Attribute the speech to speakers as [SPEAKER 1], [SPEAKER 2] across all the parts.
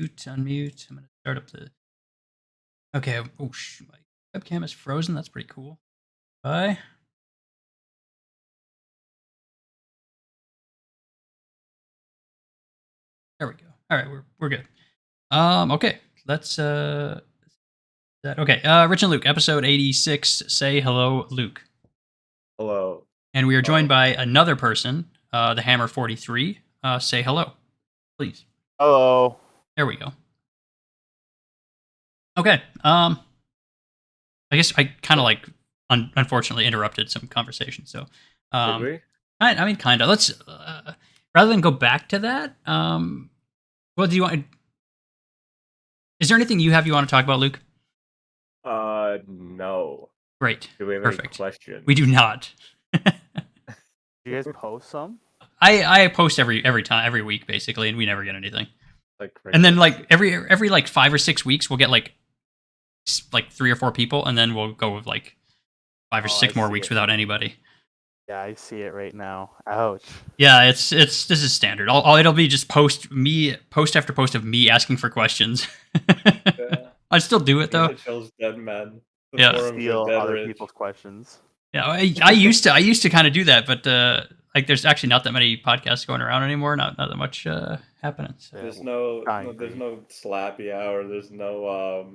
[SPEAKER 1] unmute. I'm gonna start up the. Okay. Oh, my webcam is frozen. That's pretty cool. Bye. There we go. All right, we're good. Okay. Let's okay. Rich and Luke, episode 86. Say hello, Luke.
[SPEAKER 2] Hello.
[SPEAKER 1] And we are joined by another person, TheHammer43. Say hello, please.
[SPEAKER 3] Hello.
[SPEAKER 1] There we go. Okay. I guess I kind of like unfortunately interrupted some conversation. So,
[SPEAKER 2] Did we?
[SPEAKER 1] I mean, kind of. Let's rather than go back to that. What do you want? Is there anything you want to talk about, Luke?
[SPEAKER 2] No.
[SPEAKER 1] Great.
[SPEAKER 2] Do we have
[SPEAKER 1] Perfect.
[SPEAKER 2] any questions?
[SPEAKER 1] We do not.
[SPEAKER 3] Do you guys post some?
[SPEAKER 1] I post every week basically, and we never get anything.
[SPEAKER 2] Like,
[SPEAKER 1] and then like every like 5 or 6 weeks, we'll get like 3 or 4 people, and then we'll go with like 5 or 6 more weeks without anybody.
[SPEAKER 3] Yeah, I see it right now. Ouch.
[SPEAKER 1] Yeah, it's this is standard. It'll be just post after post of me asking for questions.
[SPEAKER 2] Yeah.
[SPEAKER 1] I still do it though.
[SPEAKER 2] It shows dead men.
[SPEAKER 3] Steal other people's questions.
[SPEAKER 1] Yeah, I used to kind of do that, but like there's actually not that many podcasts going around anymore. Not that much happening. So.
[SPEAKER 2] There's no Slappy Hour. There's no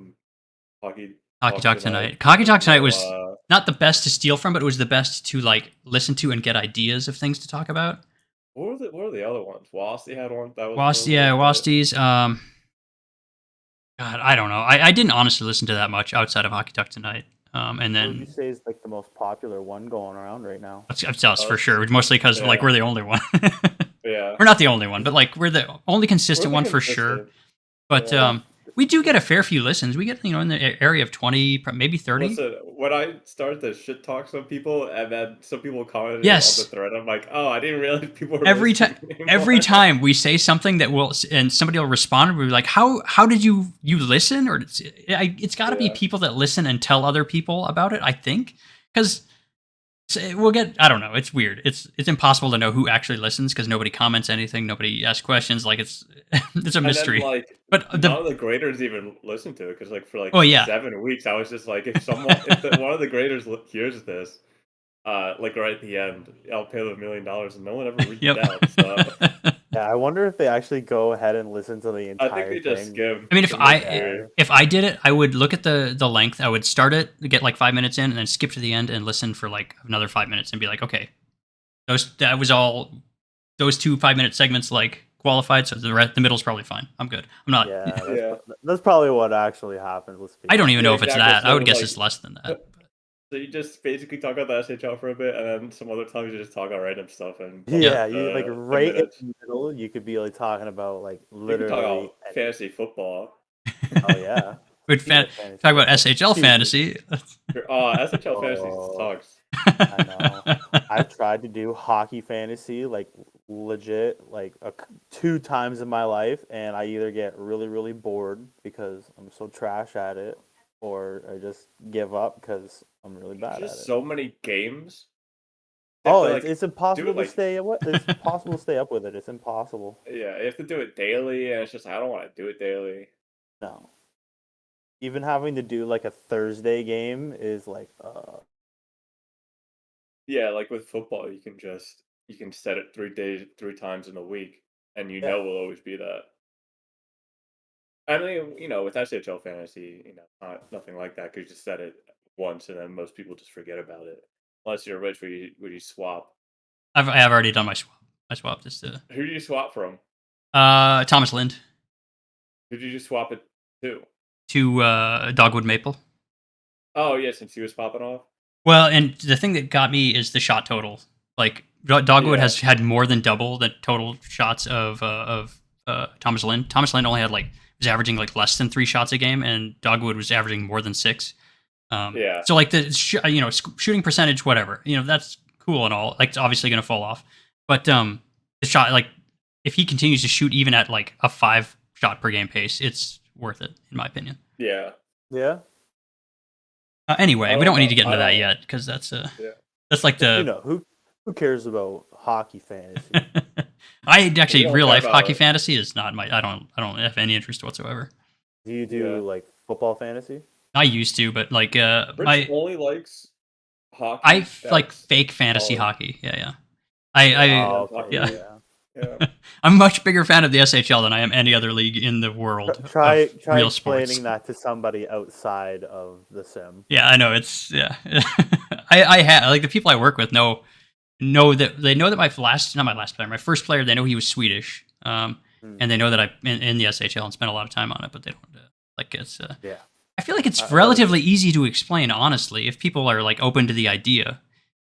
[SPEAKER 2] Hockey
[SPEAKER 1] Talk Tonight. Hockey Talk Tonight was not the best to steal from, but it was the best to like listen to and get ideas of things to talk about.
[SPEAKER 2] What were the other ones? Wasty had one. That was
[SPEAKER 1] Wasty's. God, I don't know. I didn't honestly listen to that much outside of Hockey Talk Tonight. And then
[SPEAKER 3] what would you say is like the most popular one going around right now?
[SPEAKER 1] That's us for sure. Mostly because like we're the only one.
[SPEAKER 2] Yeah,
[SPEAKER 1] we're not the only one, but like we're the only consistent one for sure. But we do get a fair few listens. We get in the area of 20, maybe 30.
[SPEAKER 2] Listen, when I started to shit talk some people, and then some people commented on the thread, I'm like, oh, I didn't realize people were
[SPEAKER 1] every time we say something that will, and somebody will respond, we'll be like, how did you listen? Or it's got to be people that listen and tell other people about it. I think because we'll get. I don't know. It's weird. It's impossible to know who actually listens because nobody comments anything. Nobody asks questions. Like it's a mystery.
[SPEAKER 2] Then, like,
[SPEAKER 1] but
[SPEAKER 2] none of the graders even listen to it because like for like 7 weeks, I was just like, if one of the graders hears this, like right at the end, I'll pay them $1 million, and no one ever reads it out. So.
[SPEAKER 3] Yeah, I wonder if they actually go ahead and listen to the entire thing.
[SPEAKER 2] I think they just skim.
[SPEAKER 1] I mean, if I did it, I would look at the length. I would start it, get like 5 minutes in, and then skip to the end and listen for like another 5 minutes and be like, okay, those 2 5-minute segments like qualified, so the middle's probably fine. I'm good. I'm not.
[SPEAKER 3] Yeah, that's probably what actually happens.
[SPEAKER 1] I don't even know if it's that. So I would guess it's less than that.
[SPEAKER 2] So you just basically talk about the SHL for a bit, and then some other times you just talk about random stuff. And
[SPEAKER 3] you like right in the middle, you could be like talking about like literally
[SPEAKER 2] talk about fantasy football.
[SPEAKER 3] Oh yeah,
[SPEAKER 1] talk about SHL fantasy.
[SPEAKER 2] SHL fantasy sucks.
[SPEAKER 3] I know. I've tried to do hockey fantasy like legit like 2 times in my life, and I either get really really bored because I'm so trash at it, or I just give up because I'm really bad at it.
[SPEAKER 2] So many games.
[SPEAKER 3] It's impossible to stay. It's impossible to stay up with it. It's impossible.
[SPEAKER 2] Yeah, you have to do it daily, and it's just I don't want to do it daily.
[SPEAKER 3] No. Even having to do like a Thursday game is like.
[SPEAKER 2] Yeah, like with football, you can set it 3 times in a week, and will always be that. I mean, with SHL fantasy, nothing like that. Because you just set it once, and then most people just forget about it. Unless you're rich, where you swap.
[SPEAKER 1] I've already done my swap. I swapped this to.
[SPEAKER 2] Who did you swap from?
[SPEAKER 1] Thomas Lind.
[SPEAKER 2] Who did you swap it to?
[SPEAKER 1] To Dogwood Maple.
[SPEAKER 2] Oh yeah, since he was popping off.
[SPEAKER 1] Well, and the thing that got me is the shot total. Like Dogwood has had more than double the total shots of Thomas Lind. Thomas Lind only had was averaging like less than 3 shots a game, and Dogwood was averaging more than 6. So like the shooting percentage, whatever, that's cool and all. Like it's obviously going to fall off, but the shot, like if he continues to shoot even at like a 5 shot per game pace, it's worth it in my opinion.
[SPEAKER 2] Yeah.
[SPEAKER 3] Yeah.
[SPEAKER 1] Anyway, we don't need to get into that yet because that's like the
[SPEAKER 3] who cares about hockey fantasy?
[SPEAKER 1] I actually
[SPEAKER 2] don't
[SPEAKER 1] real
[SPEAKER 2] care
[SPEAKER 1] life hockey
[SPEAKER 2] about-
[SPEAKER 1] fantasy is not my. I don't have any interest whatsoever.
[SPEAKER 3] Do you do like football fantasy?
[SPEAKER 1] I used to, but like
[SPEAKER 2] Rich only likes hockey.
[SPEAKER 1] I like
[SPEAKER 2] that's
[SPEAKER 1] fake fantasy
[SPEAKER 2] solid.
[SPEAKER 1] hockey. Yeah. I
[SPEAKER 3] Oh, okay,
[SPEAKER 1] yeah.
[SPEAKER 2] Yeah.
[SPEAKER 1] I'm a much bigger fan of the SHL than I am any other league in the world
[SPEAKER 3] Try
[SPEAKER 1] of real
[SPEAKER 3] explaining
[SPEAKER 1] sports.
[SPEAKER 3] that to somebody outside of the sim.
[SPEAKER 1] Yeah, I know it's yeah. I like the people I work with know that they know that my first player, they know he was Swedish, and they know that I in the SHL and spent a lot of time on it, but they don't like it's.
[SPEAKER 3] Yeah,
[SPEAKER 1] I feel like it's relatively easy to explain, honestly, if people are like open to the idea,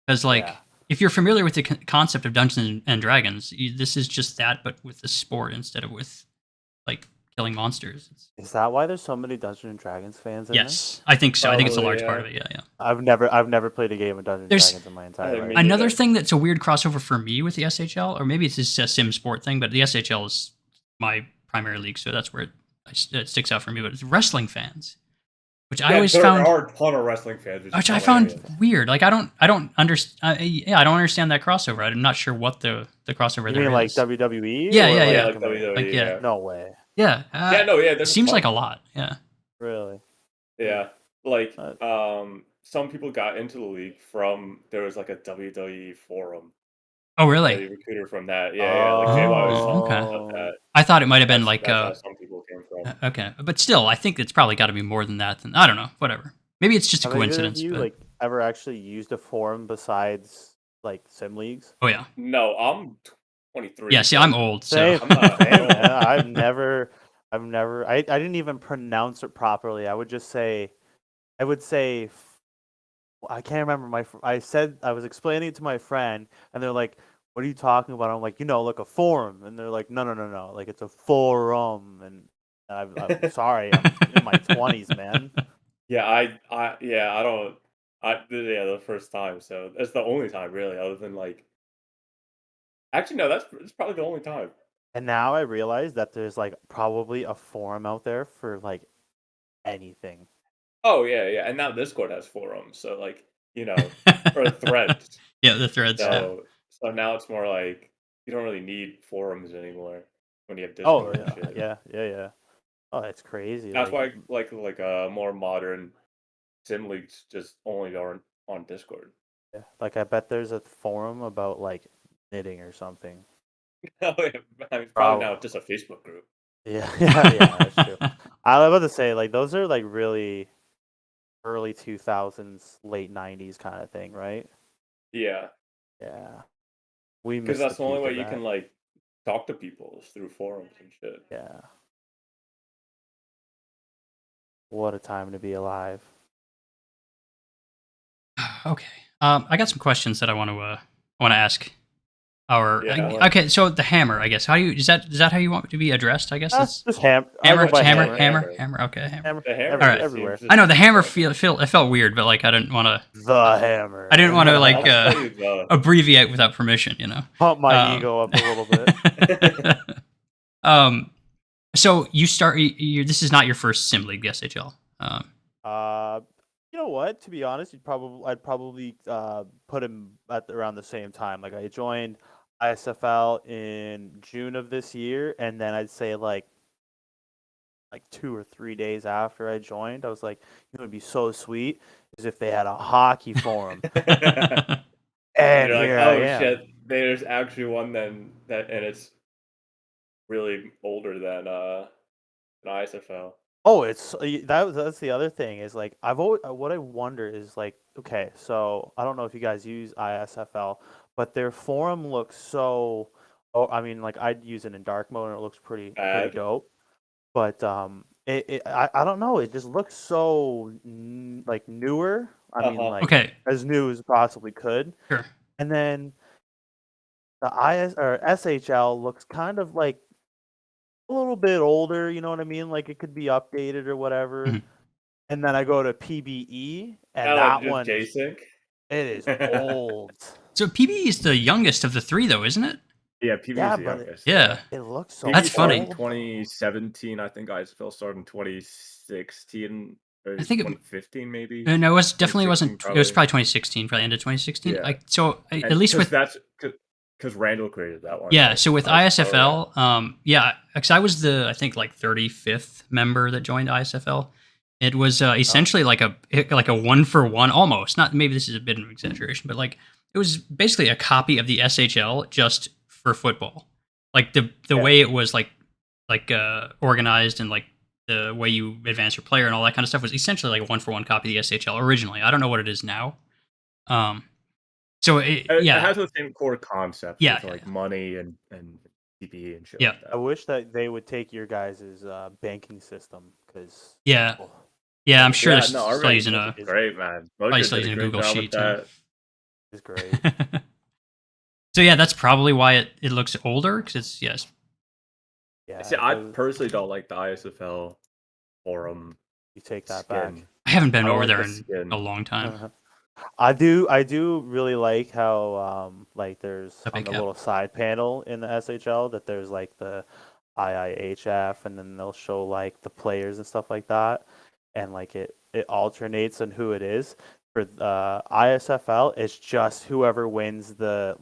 [SPEAKER 1] because like if you're familiar with the concept of Dungeons and Dragons, this is just that, but with the sport instead of with like killing monsters.
[SPEAKER 3] Is that why there's so many Dungeons and Dragons fans?
[SPEAKER 1] Yes, I think so. I think it's a
[SPEAKER 2] Probably,
[SPEAKER 1] large part of it. Yeah.
[SPEAKER 3] I've never played a game of Dungeons and Dragons in my entire life.
[SPEAKER 1] Another thing that's a weird crossover for me with the SHL, or maybe it's just a sim sport thing, but the SHL is my primary league, so that's where it sticks out for me. But it's wrestling fans, which I always found
[SPEAKER 2] there are a ton of wrestling fans,
[SPEAKER 1] which I found weird. Like I don't understand. I don't understand that crossover. I'm not sure what the crossover
[SPEAKER 3] You
[SPEAKER 1] there
[SPEAKER 3] mean like
[SPEAKER 1] is.
[SPEAKER 3] WWE?
[SPEAKER 1] Yeah,
[SPEAKER 3] or
[SPEAKER 1] yeah.
[SPEAKER 2] Like WWE.
[SPEAKER 1] Like, yeah.
[SPEAKER 3] No way.
[SPEAKER 1] Yeah.
[SPEAKER 2] There's
[SPEAKER 1] seems like a lot. Yeah.
[SPEAKER 3] Really?
[SPEAKER 2] Yeah. Like some people got into the league from there was like a WWE forum.
[SPEAKER 1] Oh, really?
[SPEAKER 2] They recruited from that. Yeah. Like JY was talking about that.
[SPEAKER 1] I thought it might have been like
[SPEAKER 2] that's how some people came from.
[SPEAKER 1] Okay, but still, I think it's probably got to be more than that. I don't know. Whatever. Maybe it's just a coincidence.
[SPEAKER 3] Have you
[SPEAKER 1] but...
[SPEAKER 3] like ever actually used a forum besides like sim leagues?
[SPEAKER 1] Oh yeah.
[SPEAKER 2] No, I'm 23.
[SPEAKER 1] Yeah, see, I'm old, so
[SPEAKER 3] Same, man. I've never. I didn't even pronounce it properly. I would say. I can't remember I said I was explaining it to my friend, and they're like, "What are you talking about?" I'm like, like a forum, and they're like, "No, like it's a forum." And I'm sorry, I'm in my 20s, man.
[SPEAKER 2] Yeah, I don't. The first time. So that's the only time, really, other than like. Actually, no, it's probably the only time.
[SPEAKER 3] And now I realize that there's like probably a forum out there for like anything.
[SPEAKER 2] Oh yeah, and now Discord has forums, so like or threads.
[SPEAKER 1] Yeah, the threads.
[SPEAKER 2] So now it's more like you don't really need forums anymore when you have Discord.
[SPEAKER 3] Oh yeah, yeah. Oh, that's crazy.
[SPEAKER 2] That's why like more modern sim leagues just only are on Discord.
[SPEAKER 3] Yeah, like I bet there's a forum about like knitting or something.
[SPEAKER 2] I mean, probably now just a Facebook group.
[SPEAKER 3] Yeah, that's true. I was about to say like those are like really early 2000s, late 90s kind of thing, right?
[SPEAKER 2] Yeah.
[SPEAKER 3] Yeah.
[SPEAKER 2] Because that's the only way you can like talk to people is through forums and shit.
[SPEAKER 3] Yeah. What a time to be alive.
[SPEAKER 1] Okay. I got some questions that I want to ask.
[SPEAKER 2] Yeah.
[SPEAKER 1] Okay, so the hammer, I guess. How do you is that how you want it to be addressed? I guess it's
[SPEAKER 3] Just hammer.
[SPEAKER 1] hammer.
[SPEAKER 3] Okay,
[SPEAKER 1] hammer.
[SPEAKER 2] The
[SPEAKER 1] Okay, hammer.
[SPEAKER 2] hammer
[SPEAKER 1] All right.
[SPEAKER 3] everywhere.
[SPEAKER 1] I know the hammer it felt weird, but like I didn't want to.
[SPEAKER 3] The hammer.
[SPEAKER 1] I didn't want to like
[SPEAKER 2] I'll tell you the-
[SPEAKER 1] abbreviate without permission, you know.
[SPEAKER 3] Pump my ego up a little bit.
[SPEAKER 1] So you start. This is not your first sim league, the SHL.
[SPEAKER 3] You know what? To be honest, I'd probably put him at around the same time. Like I joined ISFL in June of this year, and then I'd say like 2 or 3 days after I joined, I was like, it would be so sweet is if they had a hockey forum. And
[SPEAKER 2] you're
[SPEAKER 3] here
[SPEAKER 2] like,
[SPEAKER 3] I
[SPEAKER 2] oh
[SPEAKER 3] am.
[SPEAKER 2] shit, there's actually one and it's really older than an ISFL.
[SPEAKER 3] Oh, that's the other thing is like I've always what I wonder is like, okay, so I don't know if you guys use ISFL, but their forum looks so. Oh, I mean, like I'd use it in dark mode and it looks pretty dope. But I don't know, it just looks so like newer. I mean, like as new as possibly could.
[SPEAKER 1] Sure.
[SPEAKER 3] And then the SHL looks kind of like a little bit older, you know what I mean? Like it could be updated or whatever.
[SPEAKER 1] Mm-hmm.
[SPEAKER 3] And then I go to PBE, and
[SPEAKER 2] that
[SPEAKER 3] one
[SPEAKER 2] J-Sync.
[SPEAKER 3] It is old.
[SPEAKER 1] So PBE is the youngest of the three, though, isn't it?
[SPEAKER 2] Yeah, PBE is the youngest.
[SPEAKER 1] Yeah,
[SPEAKER 3] it looks so.
[SPEAKER 1] That's funny.
[SPEAKER 2] 2017, I think ISFL started in 2016. Or
[SPEAKER 1] I think
[SPEAKER 2] 2015 maybe.
[SPEAKER 1] No, it was definitely wasn't.
[SPEAKER 2] Probably.
[SPEAKER 1] It was probably 2016, probably end of 2016.
[SPEAKER 2] Yeah.
[SPEAKER 1] Like so, at least with
[SPEAKER 2] that's because Randall created that one.
[SPEAKER 1] Yeah,
[SPEAKER 2] Right?
[SPEAKER 1] so with
[SPEAKER 2] ISFL,
[SPEAKER 1] ISFL, yeah, because I was the I think like 35th member that joined ISFL. It was essentially like a 1-for-1 almost. Not maybe this is a bit of an exaggeration, but like it was basically a copy of the SHL just for football. Like the way it was organized and like the way you advance your player and all that kind of stuff was essentially like a 1-for-1 copy of the SHL originally. I don't know what it is now. So
[SPEAKER 2] It
[SPEAKER 1] yeah,
[SPEAKER 2] has the same core concepts
[SPEAKER 1] yeah,
[SPEAKER 2] with like money and TPE and shit
[SPEAKER 1] yeah,
[SPEAKER 2] like
[SPEAKER 3] I
[SPEAKER 2] that.
[SPEAKER 3] wish that they would take your guys' banking system because
[SPEAKER 1] yeah, yeah. I'm sure they're
[SPEAKER 2] Yeah, no, our
[SPEAKER 1] still
[SPEAKER 2] banking
[SPEAKER 1] using
[SPEAKER 2] system's
[SPEAKER 3] is
[SPEAKER 2] great, man.
[SPEAKER 1] probably
[SPEAKER 2] Mojo
[SPEAKER 1] still
[SPEAKER 2] did a
[SPEAKER 1] using a
[SPEAKER 2] great
[SPEAKER 1] Google
[SPEAKER 2] job with
[SPEAKER 1] Sheet too.
[SPEAKER 2] that.
[SPEAKER 3] great.
[SPEAKER 1] So yeah, that's probably why it looks older because it's yes.
[SPEAKER 3] Yeah,
[SPEAKER 2] See, I
[SPEAKER 3] 'cause
[SPEAKER 2] personally don't like the ISFL forum
[SPEAKER 3] you take that back.
[SPEAKER 2] skin.
[SPEAKER 1] I haven't been
[SPEAKER 2] I don't
[SPEAKER 1] over
[SPEAKER 2] like
[SPEAKER 1] there
[SPEAKER 2] the
[SPEAKER 1] in a
[SPEAKER 2] skin.
[SPEAKER 1] long time.
[SPEAKER 3] I do really like how like there's
[SPEAKER 1] A
[SPEAKER 3] on
[SPEAKER 1] big
[SPEAKER 3] the
[SPEAKER 1] cap.
[SPEAKER 3] little side panel in the SHL that there's like the IIHF and then they'll show like the players and stuff like that, and like it alternates on who it is. For ISFL, it's just whoever wins the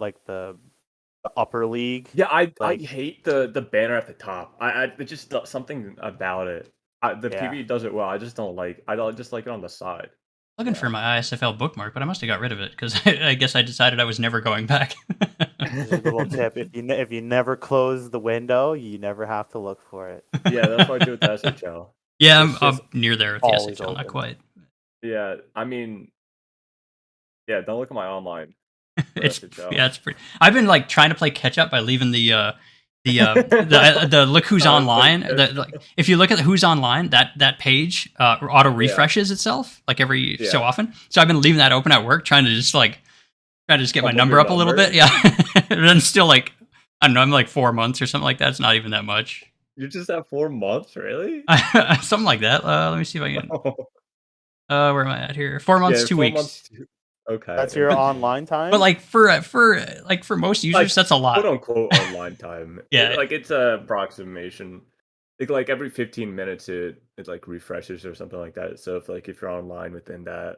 [SPEAKER 3] upper league.
[SPEAKER 2] Yeah, I
[SPEAKER 3] Like
[SPEAKER 2] hate the banner at the top. It's just something about it. The
[SPEAKER 3] yeah,
[SPEAKER 2] PB does it well. I just don't like. I don't just like it on the side.
[SPEAKER 1] Looking for my ISFL bookmark, but I must have got rid of it because I guess I decided I was never going back.
[SPEAKER 3] there's a little tip: if you never close the window, you never have to look for it.
[SPEAKER 2] Yeah, that's what I do with the SHL.
[SPEAKER 1] Yeah,
[SPEAKER 3] It's
[SPEAKER 1] I'm
[SPEAKER 3] just
[SPEAKER 1] near there with the
[SPEAKER 3] always
[SPEAKER 1] SHL, not
[SPEAKER 3] open.
[SPEAKER 1] quite.
[SPEAKER 2] Yeah, I mean, yeah, don't look at my online for
[SPEAKER 1] It's
[SPEAKER 2] SHL.
[SPEAKER 1] yeah, it's pretty. I've been like trying to play catch up by leaving the look who's online. Like if you look at the who's online, that page auto refreshes itself like every so
[SPEAKER 2] Yeah.
[SPEAKER 1] often. So I've been leaving that open at work, trying to just get my
[SPEAKER 2] Up
[SPEAKER 1] number
[SPEAKER 2] your
[SPEAKER 1] up a little
[SPEAKER 2] number?
[SPEAKER 1] bit. Yeah, and then still like I don't know, I'm like 4 months or something like that. It's not even that much.
[SPEAKER 2] You just have 4 months, really?
[SPEAKER 1] Something like that. Let me see if I can. Where am I at here? 4 months,
[SPEAKER 2] Yeah,
[SPEAKER 1] 2
[SPEAKER 2] 4
[SPEAKER 1] weeks.
[SPEAKER 2] months. Okay.
[SPEAKER 3] That's your
[SPEAKER 1] But-
[SPEAKER 3] online time.
[SPEAKER 1] But like for most users,
[SPEAKER 2] Like,
[SPEAKER 1] that's a lot.
[SPEAKER 2] quote unquote online time.
[SPEAKER 1] Yeah.
[SPEAKER 2] Like it's a approximation. Like every 15 minutes it like refreshes or something like that. So if you're online within that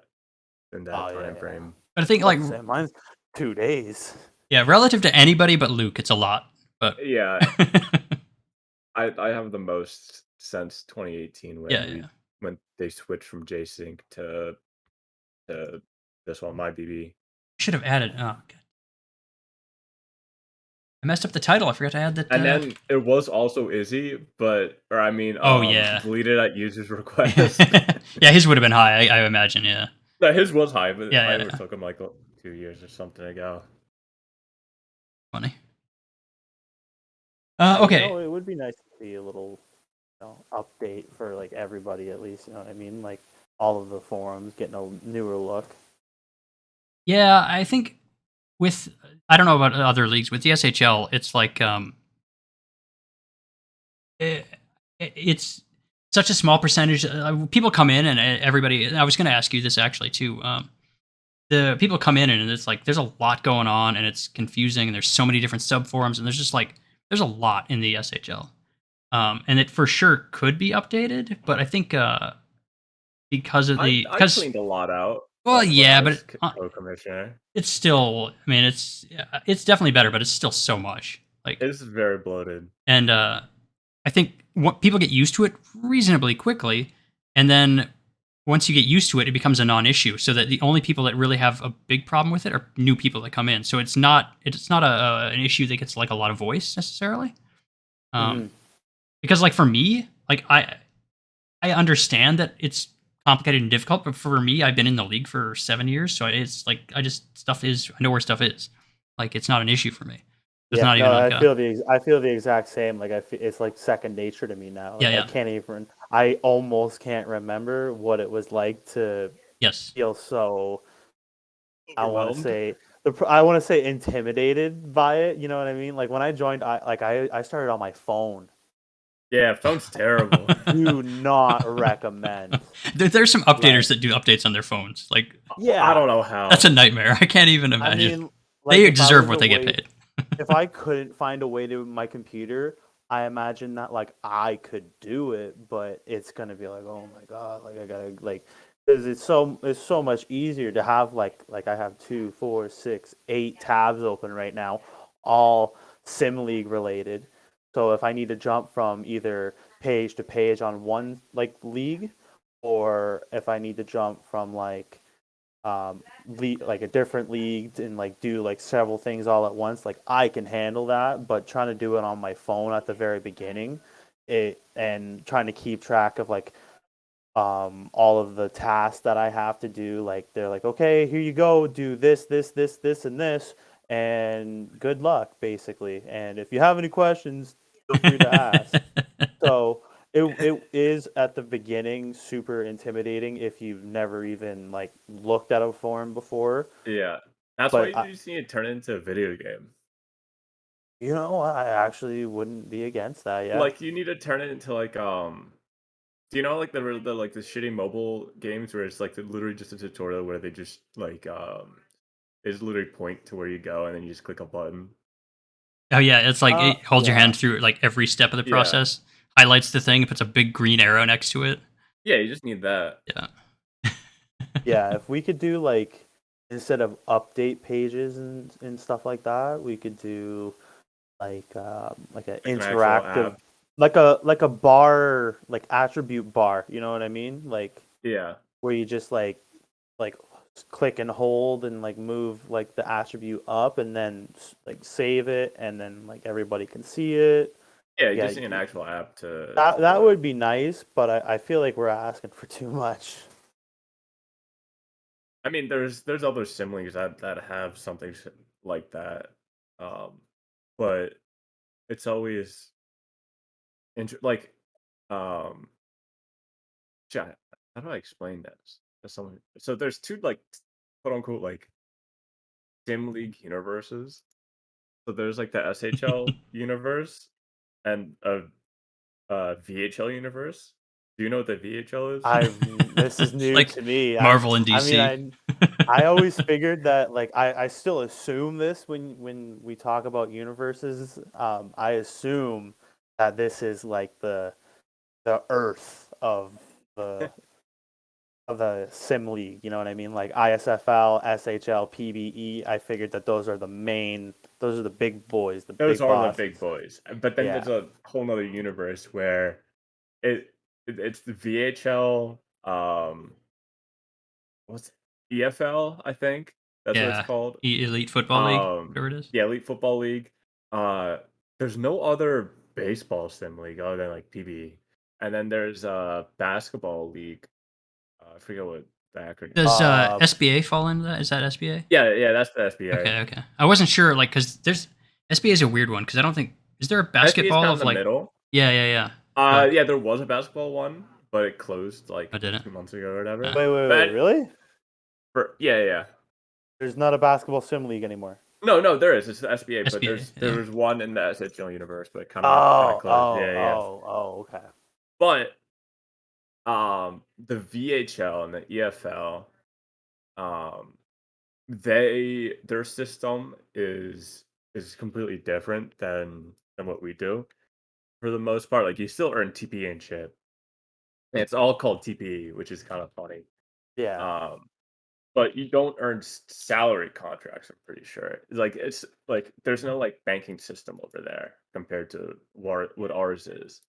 [SPEAKER 3] Oh,
[SPEAKER 2] time
[SPEAKER 3] yeah.
[SPEAKER 2] frame.
[SPEAKER 1] But I think like
[SPEAKER 3] Mine's 2 days.
[SPEAKER 1] yeah, relative to anybody but Luke, it's a lot. But
[SPEAKER 2] Yeah, I have the most since 2018
[SPEAKER 1] yeah.
[SPEAKER 2] when they switched from JSync to this one, my BB.
[SPEAKER 1] Should have added. Oh, God. I messed up the title. I forgot to add that.
[SPEAKER 2] And then it was also Izzy,
[SPEAKER 1] Oh, yeah.
[SPEAKER 2] deleted at user's request.
[SPEAKER 1] Yeah, his would have been high. I imagine. Yeah.
[SPEAKER 2] No, his was high, but
[SPEAKER 1] Yeah,
[SPEAKER 2] I
[SPEAKER 1] yeah.
[SPEAKER 2] took him like 2 years or something ago.
[SPEAKER 1] Funny.
[SPEAKER 3] You
[SPEAKER 1] Okay.
[SPEAKER 3] know, it would be nice to see a little update for like everybody at least. You know what I mean? Like all of the forums getting a newer look.
[SPEAKER 1] Yeah, I think with I don't know about other leagues with the SHL, it's like it's such a small percentage. People come in and everybody. And I was going to ask you this actually too. The people come in and it's like there's a lot going on and it's confusing and there's so many different sub forums and there's just like there's a lot in the SHL, and it for sure could be updated. But I think because of
[SPEAKER 2] I
[SPEAKER 1] because
[SPEAKER 2] cleaned a lot out.
[SPEAKER 1] well,
[SPEAKER 2] when
[SPEAKER 1] yeah,
[SPEAKER 2] I
[SPEAKER 1] but
[SPEAKER 2] was co-commissioner.
[SPEAKER 1] it's still. I mean, it's definitely better, but it's still so much. Like
[SPEAKER 2] It's very bloated.
[SPEAKER 1] and I think what people get used to it reasonably quickly, and then once you get used to it, it becomes a non-issue. So that the only people that really have a big problem with it are new people that come in. So it's not an issue that gets like a lot of voice necessarily. Because like for me, like I understand that it's complicated and difficult, but for me, I've been in the league for 7 years, so it's like I know where stuff is. Like it's not an issue for me. It's not even like
[SPEAKER 3] I feel the exact same. Like it's like second nature to me now. Like,
[SPEAKER 1] Yeah.
[SPEAKER 3] I can't even. I almost can't remember what it was like to
[SPEAKER 1] yes.
[SPEAKER 3] feel so. I want to
[SPEAKER 2] Overwhelmed?
[SPEAKER 3] say intimidated by it. You know what I mean? Like when I joined, I started on my phone.
[SPEAKER 2] Yeah, phone's terrible.
[SPEAKER 3] Do not recommend.
[SPEAKER 1] There's some updaters that do updates on their phones. Like
[SPEAKER 3] Yeah,
[SPEAKER 2] I don't know how.
[SPEAKER 1] that's a nightmare. I can't even
[SPEAKER 3] I
[SPEAKER 1] imagine.
[SPEAKER 3] mean, like,
[SPEAKER 1] They
[SPEAKER 3] if I
[SPEAKER 1] deserve
[SPEAKER 3] was
[SPEAKER 1] what they get
[SPEAKER 3] away-
[SPEAKER 1] paid.
[SPEAKER 3] If I couldn't find a way to my computer, I imagine that like I could do it, but it's gonna be like, oh my god, like I gotta like, because it's so much easier to have like I have 2, 4, 6, 8 tabs open right now, all sim league related. So if I need to jump from either page to page on one like league, or if I need to jump from like like a different league and like do like several things all at once, like I can handle that. But trying to do it on my phone at the very beginning, and trying to keep track of like all of the tasks that I have to do, like they're like, okay, here you go, do this and this, and good luck basically, and if you have any questions, feel free to ask. So it is at the beginning super intimidating if you've never even like looked at a form before.
[SPEAKER 2] Yeah, that's why
[SPEAKER 3] But
[SPEAKER 2] you just need to turn it into a video game.
[SPEAKER 3] I actually wouldn't be against that. Yeah.
[SPEAKER 2] Like, you need to turn it into like do you know like the shitty mobile games where it's like literally just a tutorial where they just like is literally point to where you go and then you just click a button.
[SPEAKER 1] Oh yeah, it's like it holds your
[SPEAKER 3] Yeah.
[SPEAKER 1] hand through like every step of the
[SPEAKER 2] Yeah.
[SPEAKER 1] process, highlights the thing, puts a big green arrow next to it.
[SPEAKER 2] Yeah, you just need that.
[SPEAKER 1] Yeah.
[SPEAKER 3] Yeah, if we could do like instead of update pages and stuff like that, we could do like an
[SPEAKER 2] Like an actual
[SPEAKER 3] interactive,
[SPEAKER 2] app.
[SPEAKER 3] like a bar, like attribute bar. You know what I mean? Like
[SPEAKER 2] Yeah.
[SPEAKER 3] where you just like click and hold and like move like the attribute up and then like save it and then like everybody can see it.
[SPEAKER 2] Yeah, you
[SPEAKER 3] Yeah,
[SPEAKER 2] just need an actual app to
[SPEAKER 3] that
[SPEAKER 2] do it.
[SPEAKER 3] would be nice, but I feel like we're asking for too much.
[SPEAKER 2] I mean, there's other sim leagues that have something like that, um, but it's always like, um, how do I explain this to someone? So there's two like quote unquote like sim league universes. So there's like the SHL universe and a VHL universe. Do you know what the VHL is?
[SPEAKER 3] This is
[SPEAKER 1] It's
[SPEAKER 3] new
[SPEAKER 1] like
[SPEAKER 3] to me.
[SPEAKER 1] Marvel and
[SPEAKER 3] I mean
[SPEAKER 1] DC.
[SPEAKER 3] I always figured that like I still assume this when we talk about universes. I assume that this is like the Earth the of the sim league. You know what I mean? Like ISFL, SHL, PBE. I figured that those are the big boys, the
[SPEAKER 2] Those
[SPEAKER 3] big
[SPEAKER 2] are the big
[SPEAKER 3] bosses.
[SPEAKER 2] boys. But then
[SPEAKER 3] Yeah.
[SPEAKER 2] there's a whole nother universe where it's the VHL, what's EFL, I think. That's what it's
[SPEAKER 1] Yeah,
[SPEAKER 2] called.
[SPEAKER 1] Elite Football League, whatever it is.
[SPEAKER 2] Yeah, Elite Football League. There's no other baseball sim league other than like PBE. And then there's a basketball league. I forget what the acronym
[SPEAKER 1] Does
[SPEAKER 2] is.
[SPEAKER 1] SBA fall into that? Is that SBA?
[SPEAKER 2] Yeah, that's the SBA.
[SPEAKER 1] Okay, okay. I wasn't sure, like, because there's SBA is a weird one because I don't think is there a
[SPEAKER 2] SBA is
[SPEAKER 1] basketball
[SPEAKER 2] kind of
[SPEAKER 1] of
[SPEAKER 2] in the
[SPEAKER 1] like,
[SPEAKER 2] middle.
[SPEAKER 1] yeah, yeah, yeah. Like,
[SPEAKER 2] Yeah, there was a basketball one, but it closed
[SPEAKER 1] I
[SPEAKER 2] like
[SPEAKER 1] did it.
[SPEAKER 2] 2 months ago or whatever.
[SPEAKER 3] Wait,
[SPEAKER 2] But
[SPEAKER 3] really?
[SPEAKER 2] yeah.
[SPEAKER 3] There's not a basketball sim league anymore.
[SPEAKER 2] No, there is. It's the SBA, but
[SPEAKER 1] SBA,
[SPEAKER 2] there
[SPEAKER 1] yeah.
[SPEAKER 2] was one in the SHL universe, but it kind of closed. Yeah.
[SPEAKER 3] Okay.
[SPEAKER 2] But the VHL and the EFL, um, their system is completely different than what we do. For the most part, like you still earn TP and shit. It's all called TPE, which is kind of funny.
[SPEAKER 3] Yeah.
[SPEAKER 2] Um, but you don't earn salary contracts, I'm pretty sure. It's like there's no like banking system over there compared to what ours is.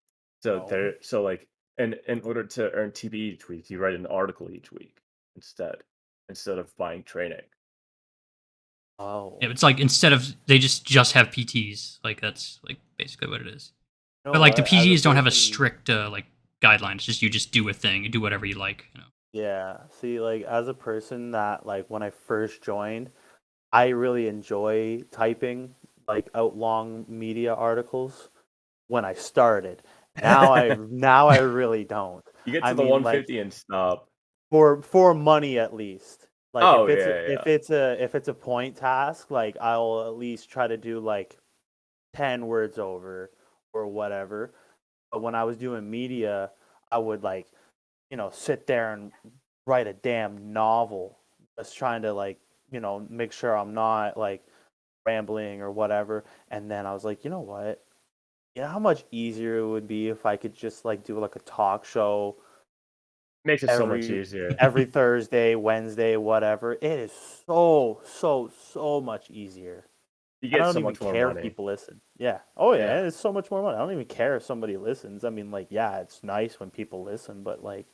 [SPEAKER 2] So
[SPEAKER 3] Oh.
[SPEAKER 2] like in order to earn TB each week, you write an article each week instead of buying training.
[SPEAKER 3] Oh.
[SPEAKER 1] Yeah, it's like instead of they just have PTs, like that's like basically what it is.
[SPEAKER 3] You know
[SPEAKER 1] But like the
[SPEAKER 3] what? As a
[SPEAKER 1] PTs don't have a
[SPEAKER 3] person,
[SPEAKER 1] strict like guidelines. Just you just do a thing, you do whatever you like. You know.
[SPEAKER 3] yeah. See, like as a person that like when I first joined, I really enjoy typing like out long media articles when I started. Now I really don't.
[SPEAKER 2] You get
[SPEAKER 3] I
[SPEAKER 2] to the
[SPEAKER 3] mean like
[SPEAKER 2] 150 and stop.
[SPEAKER 3] for money at least. Like
[SPEAKER 2] Oh yeah.
[SPEAKER 3] if it's a point task, like I'll at least try to do like 10 words over or whatever. But when I was doing media, I would like, sit there and write a damn novel, just trying to like, make sure I'm not like rambling or whatever. And then I was like, you know what? You know how much easier it would be if I could just like do like a talk show
[SPEAKER 2] Makes it so much
[SPEAKER 3] every
[SPEAKER 2] easier.
[SPEAKER 3] every Thursday, Wednesday, whatever. It is so much easier.
[SPEAKER 2] You
[SPEAKER 3] I
[SPEAKER 2] get
[SPEAKER 3] don't
[SPEAKER 2] so
[SPEAKER 3] even
[SPEAKER 2] much more
[SPEAKER 3] care if
[SPEAKER 2] money.
[SPEAKER 3] people listen. Yeah. Oh yeah,
[SPEAKER 2] Yeah.
[SPEAKER 3] it's so much more money. I don't even care if somebody listens. I mean, like, yeah, it's nice when people listen, but like,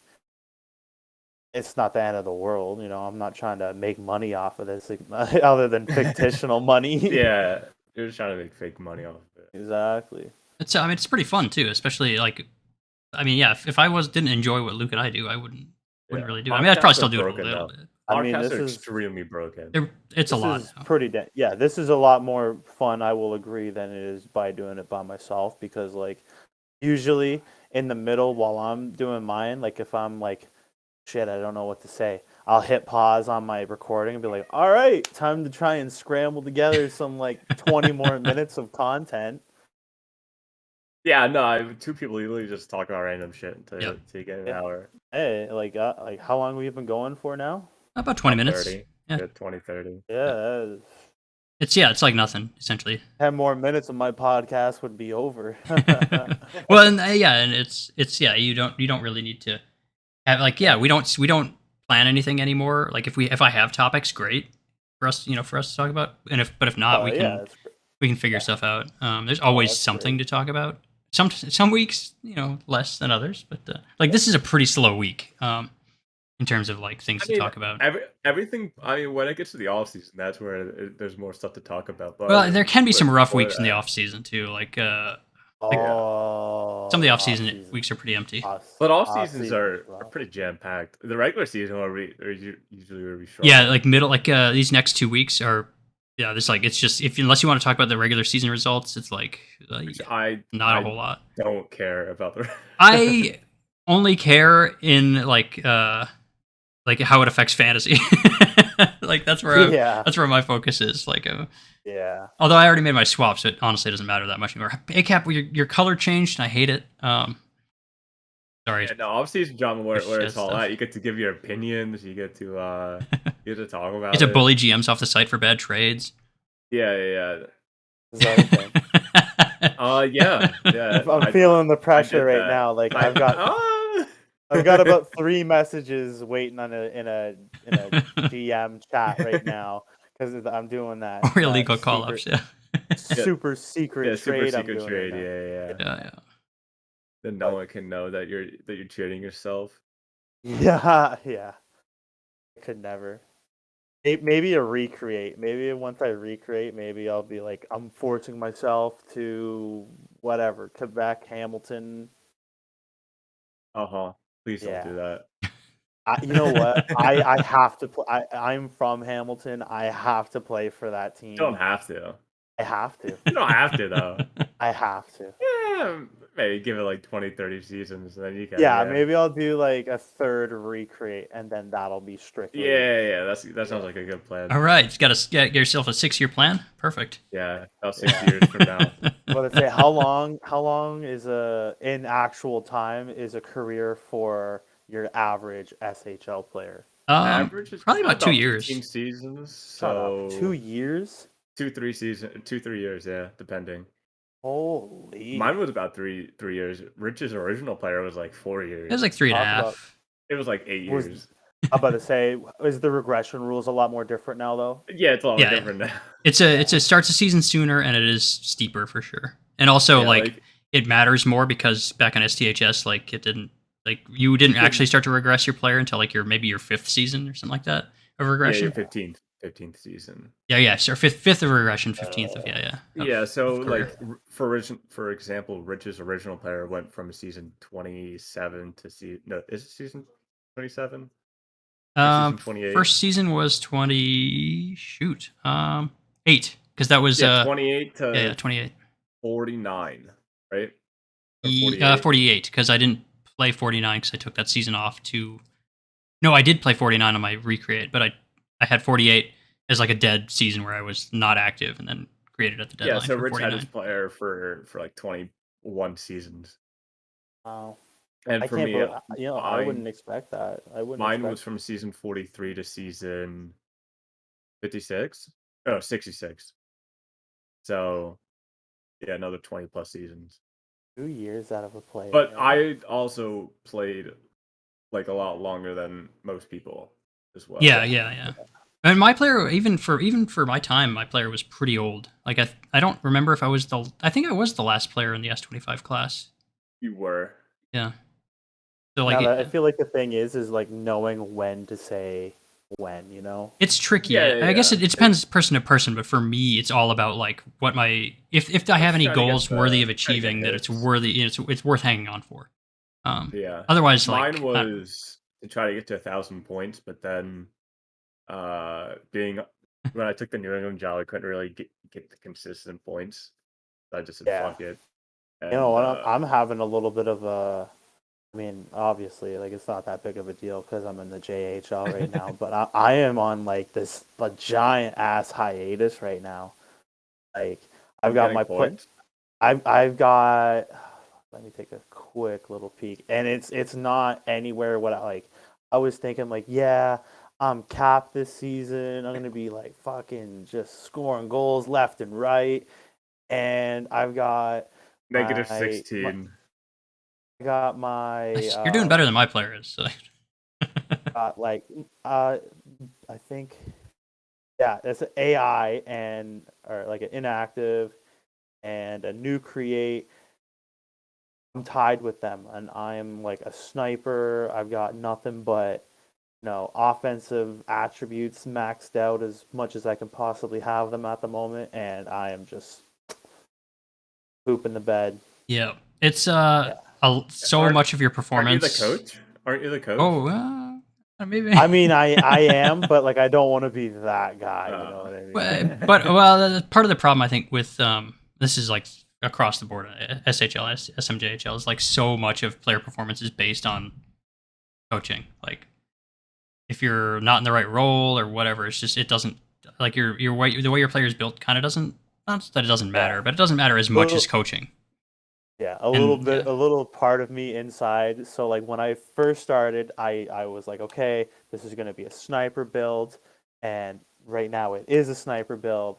[SPEAKER 3] it's not the end of the world. You know, I'm not trying to make money off of this, other than fictional money.
[SPEAKER 2] Yeah, you're just trying to make fake money off of it.
[SPEAKER 3] Exactly.
[SPEAKER 1] I mean, it's pretty fun too, especially like, I mean, yeah, if I didn't enjoy what Luke and I do, I wouldn't
[SPEAKER 2] Yeah,
[SPEAKER 1] really do it. I mean, I'd probably
[SPEAKER 2] podcasts are
[SPEAKER 1] still do it a
[SPEAKER 2] broken
[SPEAKER 1] little
[SPEAKER 2] though.
[SPEAKER 1] bit.
[SPEAKER 3] I mean,
[SPEAKER 2] Podcasts
[SPEAKER 3] this
[SPEAKER 2] are
[SPEAKER 3] is
[SPEAKER 2] extremely broken.
[SPEAKER 1] It's a
[SPEAKER 3] this
[SPEAKER 1] lot
[SPEAKER 3] is
[SPEAKER 1] now.
[SPEAKER 3] pretty yeah, this is a lot more fun, I will agree, than it is by doing it by myself, because like usually in the middle while I'm doing mine, like if I'm like, shit, I don't know what to say, I'll hit pause on my recording and be like, all right, time to try and scramble together some like 20 more minutes of content.
[SPEAKER 2] Yeah, no, two people usually just talk about random shit
[SPEAKER 1] Yep.
[SPEAKER 2] until you get an
[SPEAKER 3] Yeah.
[SPEAKER 2] hour.
[SPEAKER 3] Hey, like how long have we been going for now?
[SPEAKER 1] About 20
[SPEAKER 2] About
[SPEAKER 1] minutes.
[SPEAKER 2] 30.
[SPEAKER 1] Yeah.
[SPEAKER 2] Yeah, 20, 30.
[SPEAKER 3] Yeah,
[SPEAKER 1] It's like nothing essentially.
[SPEAKER 3] 10 more minutes of my podcast would be over.
[SPEAKER 1] Well, and yeah, and it's yeah, you don't really need to have like yeah, we don't plan anything anymore. Like if I have topics, great for us, for us to talk about. And if not,
[SPEAKER 3] Oh yeah, that's great.
[SPEAKER 1] we can figure
[SPEAKER 3] Yeah.
[SPEAKER 1] stuff out. There's
[SPEAKER 3] Oh,
[SPEAKER 1] always
[SPEAKER 3] that's
[SPEAKER 1] something
[SPEAKER 3] great.
[SPEAKER 1] to talk about. Some weeks, less than others, but like this is a pretty slow week in terms of like things
[SPEAKER 2] I
[SPEAKER 1] to
[SPEAKER 2] mean,
[SPEAKER 1] talk about.
[SPEAKER 2] everything. I mean, when it gets to the off season, that's where there's more stuff to talk about.
[SPEAKER 1] Well, there can be some
[SPEAKER 2] But
[SPEAKER 1] rough
[SPEAKER 2] before
[SPEAKER 1] weeks in the
[SPEAKER 2] that,
[SPEAKER 1] off season too. Like
[SPEAKER 2] yeah.
[SPEAKER 1] some of
[SPEAKER 3] Oh,
[SPEAKER 1] the
[SPEAKER 3] the
[SPEAKER 1] off
[SPEAKER 3] off
[SPEAKER 1] season
[SPEAKER 3] season.
[SPEAKER 1] weeks are pretty empty.
[SPEAKER 2] But off
[SPEAKER 3] Off
[SPEAKER 2] seasons
[SPEAKER 3] season is
[SPEAKER 2] are
[SPEAKER 3] rough.
[SPEAKER 2] pretty jam packed. The regular season are usually where we
[SPEAKER 1] Yeah,
[SPEAKER 2] struggle.
[SPEAKER 1] like middle, like these next 2 weeks are, yeah. There's like it's just if unless you want to talk about the regular season results, it's like
[SPEAKER 2] Which
[SPEAKER 1] not a whole lot.
[SPEAKER 2] don't care about the.
[SPEAKER 1] I only care in like how it affects fantasy. Like
[SPEAKER 3] Yeah.
[SPEAKER 1] that's where my focus is. Like,
[SPEAKER 3] Yeah.
[SPEAKER 1] although I already made my swap, so it honestly doesn't matter that much anymore. ACAP, your color changed, and I hate it. Sorry,
[SPEAKER 2] Yeah, no, off season drama where
[SPEAKER 1] shit
[SPEAKER 2] it's all
[SPEAKER 1] stuff.
[SPEAKER 2] at. You get to give your opinions. You get to talk
[SPEAKER 1] Get
[SPEAKER 2] about
[SPEAKER 1] to
[SPEAKER 2] it.
[SPEAKER 1] bully GMs off the site for bad trades.
[SPEAKER 2] Yeah, yeah,
[SPEAKER 3] Is that a thing?
[SPEAKER 2] yeah.
[SPEAKER 3] I'm feeling the
[SPEAKER 2] I
[SPEAKER 3] pressure
[SPEAKER 2] did
[SPEAKER 3] right
[SPEAKER 2] that.
[SPEAKER 3] now. Like
[SPEAKER 2] I
[SPEAKER 3] I've got about 3 messages waiting on in a DM chat right now because I'm doing that
[SPEAKER 1] Or
[SPEAKER 3] that
[SPEAKER 1] illegal call
[SPEAKER 3] secret
[SPEAKER 1] ups. Yeah.
[SPEAKER 2] Yeah,
[SPEAKER 3] super secret
[SPEAKER 2] yeah, super
[SPEAKER 3] trade I'm
[SPEAKER 2] secret
[SPEAKER 3] doing right
[SPEAKER 2] trade.
[SPEAKER 3] now.
[SPEAKER 2] Yeah.
[SPEAKER 1] Yeah, yeah.
[SPEAKER 2] Then no one can know that you're cheating yourself.
[SPEAKER 3] Yeah, yeah. I could never. Maybe a recreate. Maybe once I recreate, maybe I'll be like, I'm forcing myself to whatever, Quebec, Hamilton.
[SPEAKER 2] Please don't
[SPEAKER 3] Yeah.
[SPEAKER 2] do that.
[SPEAKER 3] You know what? I have to play. I'm from Hamilton. I have to play for that
[SPEAKER 2] You don't
[SPEAKER 3] team.
[SPEAKER 2] have to.
[SPEAKER 3] I have to.
[SPEAKER 2] You don't have to though.
[SPEAKER 3] I have to.
[SPEAKER 2] Yeah, maybe give it like 20, 30 seasons, and then you can.
[SPEAKER 3] Yeah, maybe I'll do like a third recreate, and then that'll be strictly.
[SPEAKER 2] Yeah. That sounds like a good plan.
[SPEAKER 1] All right, you got to get yourself a 6-year plan. Perfect.
[SPEAKER 2] Yeah, about 6 years from now.
[SPEAKER 3] Well, let's say how long is in actual time is a career for your average SHL player?
[SPEAKER 2] Average is
[SPEAKER 1] Probably about 2
[SPEAKER 2] 15
[SPEAKER 1] years.
[SPEAKER 2] seasons.
[SPEAKER 3] Shut up.
[SPEAKER 2] So
[SPEAKER 3] 2 years?
[SPEAKER 2] 2, 3 years. Yeah, depending.
[SPEAKER 3] Holy.
[SPEAKER 2] Mine was about 3 years. Rich's original player was like 4 years.
[SPEAKER 1] It was like 3.5.
[SPEAKER 3] Talk about-
[SPEAKER 2] It was like 8 years.
[SPEAKER 3] I'm about to say, is the regression rules a lot more different now, though?
[SPEAKER 2] Yeah, it's a lot
[SPEAKER 1] Yeah.
[SPEAKER 2] different now.
[SPEAKER 1] It's a starts the season sooner, and it is steeper for sure. And also
[SPEAKER 2] Yeah,
[SPEAKER 1] like it matters more because back on STHS, like it didn't like you didn't actually start to regress your player until like maybe your 5th season or something like that of regression.
[SPEAKER 2] Yeah, your 15th season.
[SPEAKER 1] Yeah. So fifth of regression, 15th of
[SPEAKER 2] Yeah, so
[SPEAKER 1] of
[SPEAKER 2] like
[SPEAKER 1] career.
[SPEAKER 2] for example, Rich's original player went from season 27 to is it season 27? Season 28?
[SPEAKER 1] First season was 8 because that was
[SPEAKER 2] 28 to
[SPEAKER 1] 28.
[SPEAKER 2] 49, right? Or
[SPEAKER 1] 48 because I didn't play 49 because I took that season off to. No, I did play 49 on my recreate, but I had 48 as like a dead season where I was not active and then created at the deadline.
[SPEAKER 2] Yeah, so
[SPEAKER 1] for
[SPEAKER 2] Rich
[SPEAKER 1] 49.
[SPEAKER 2] had his player for like 21 seasons.
[SPEAKER 3] Wow.
[SPEAKER 2] And
[SPEAKER 3] I
[SPEAKER 2] for
[SPEAKER 3] can't
[SPEAKER 2] me,
[SPEAKER 3] believe, I wouldn't expect that.
[SPEAKER 2] Mine was from season 43 to season 56. Oh, 66. So, yeah, another 20 plus seasons.
[SPEAKER 3] 2 years out of a player.
[SPEAKER 2] But I also played like a lot longer than most people as well.
[SPEAKER 1] Yeah. And my player, even for my time, my player was pretty old. Like I don't remember if I think I was the last player in the S25 class.
[SPEAKER 2] You were.
[SPEAKER 1] Yeah. So like
[SPEAKER 3] I feel like the thing is like knowing when to say when, you know.
[SPEAKER 1] it's tricky.
[SPEAKER 2] Yeah,
[SPEAKER 1] I guess
[SPEAKER 2] yeah.
[SPEAKER 1] it depends person to person, but for me, it's all about like what my if I have any
[SPEAKER 2] trying to get
[SPEAKER 1] goals
[SPEAKER 2] the-
[SPEAKER 1] worthy of
[SPEAKER 2] trying to get
[SPEAKER 1] achieving that it's
[SPEAKER 2] hits.
[SPEAKER 1] worthy, it's worth hanging on for.
[SPEAKER 2] Yeah.
[SPEAKER 1] Otherwise, like
[SPEAKER 2] Mine was to try to get to 1,000 points, but then being when I took the New England job, I couldn't really get the consistent points. So I just said
[SPEAKER 3] Yeah.
[SPEAKER 2] fuck it.
[SPEAKER 3] You know
[SPEAKER 2] And,
[SPEAKER 3] what? I'm having a little bit of a. I mean, obviously, like it's not that big of a deal because I'm in the JHL right now. But I am on like this a giant ass hiatus right now. Like I've got
[SPEAKER 2] getting
[SPEAKER 3] my
[SPEAKER 2] points.
[SPEAKER 3] I've got. Let me take a quick little peek, and it's not anywhere what I like. I was thinking like, yeah, I'm capped this season. I'm gonna be like fucking just scoring goals left and right, and I've got
[SPEAKER 2] Negative
[SPEAKER 3] my
[SPEAKER 2] 16.
[SPEAKER 3] I got my
[SPEAKER 1] you're doing better than my player is. So.
[SPEAKER 3] got like I think yeah, it's an AI and or like an inactive and a new create. I'm tied with them, and I'm like a sniper. I've got nothing but offensive attributes maxed out as much as I can possibly have them at the moment, and I am just pooping the bed.
[SPEAKER 1] Yeah, it's so
[SPEAKER 2] Aren't-
[SPEAKER 1] much of your
[SPEAKER 2] Aren't you
[SPEAKER 1] performance.
[SPEAKER 2] the coach? Aren't you the coach?
[SPEAKER 1] Oh, maybe.
[SPEAKER 3] I mean, I am, but like I don't want to be that guy. You know what I mean?
[SPEAKER 1] but part of the problem I think with this is like across the board, SHL, SMJHL is like so much of player performance is based on coaching. Like if you're not in the right role or whatever, it's just it doesn't like your way the way your player is built kind of doesn't not that it doesn't matter, but it doesn't matter as much
[SPEAKER 3] Well,
[SPEAKER 1] as coaching.
[SPEAKER 3] Yeah, a little
[SPEAKER 1] And,
[SPEAKER 3] bit,
[SPEAKER 1] yeah.
[SPEAKER 3] a little part of me inside. So like when I first started, I was like, okay, this is going to be a sniper build, and right now it is a sniper build,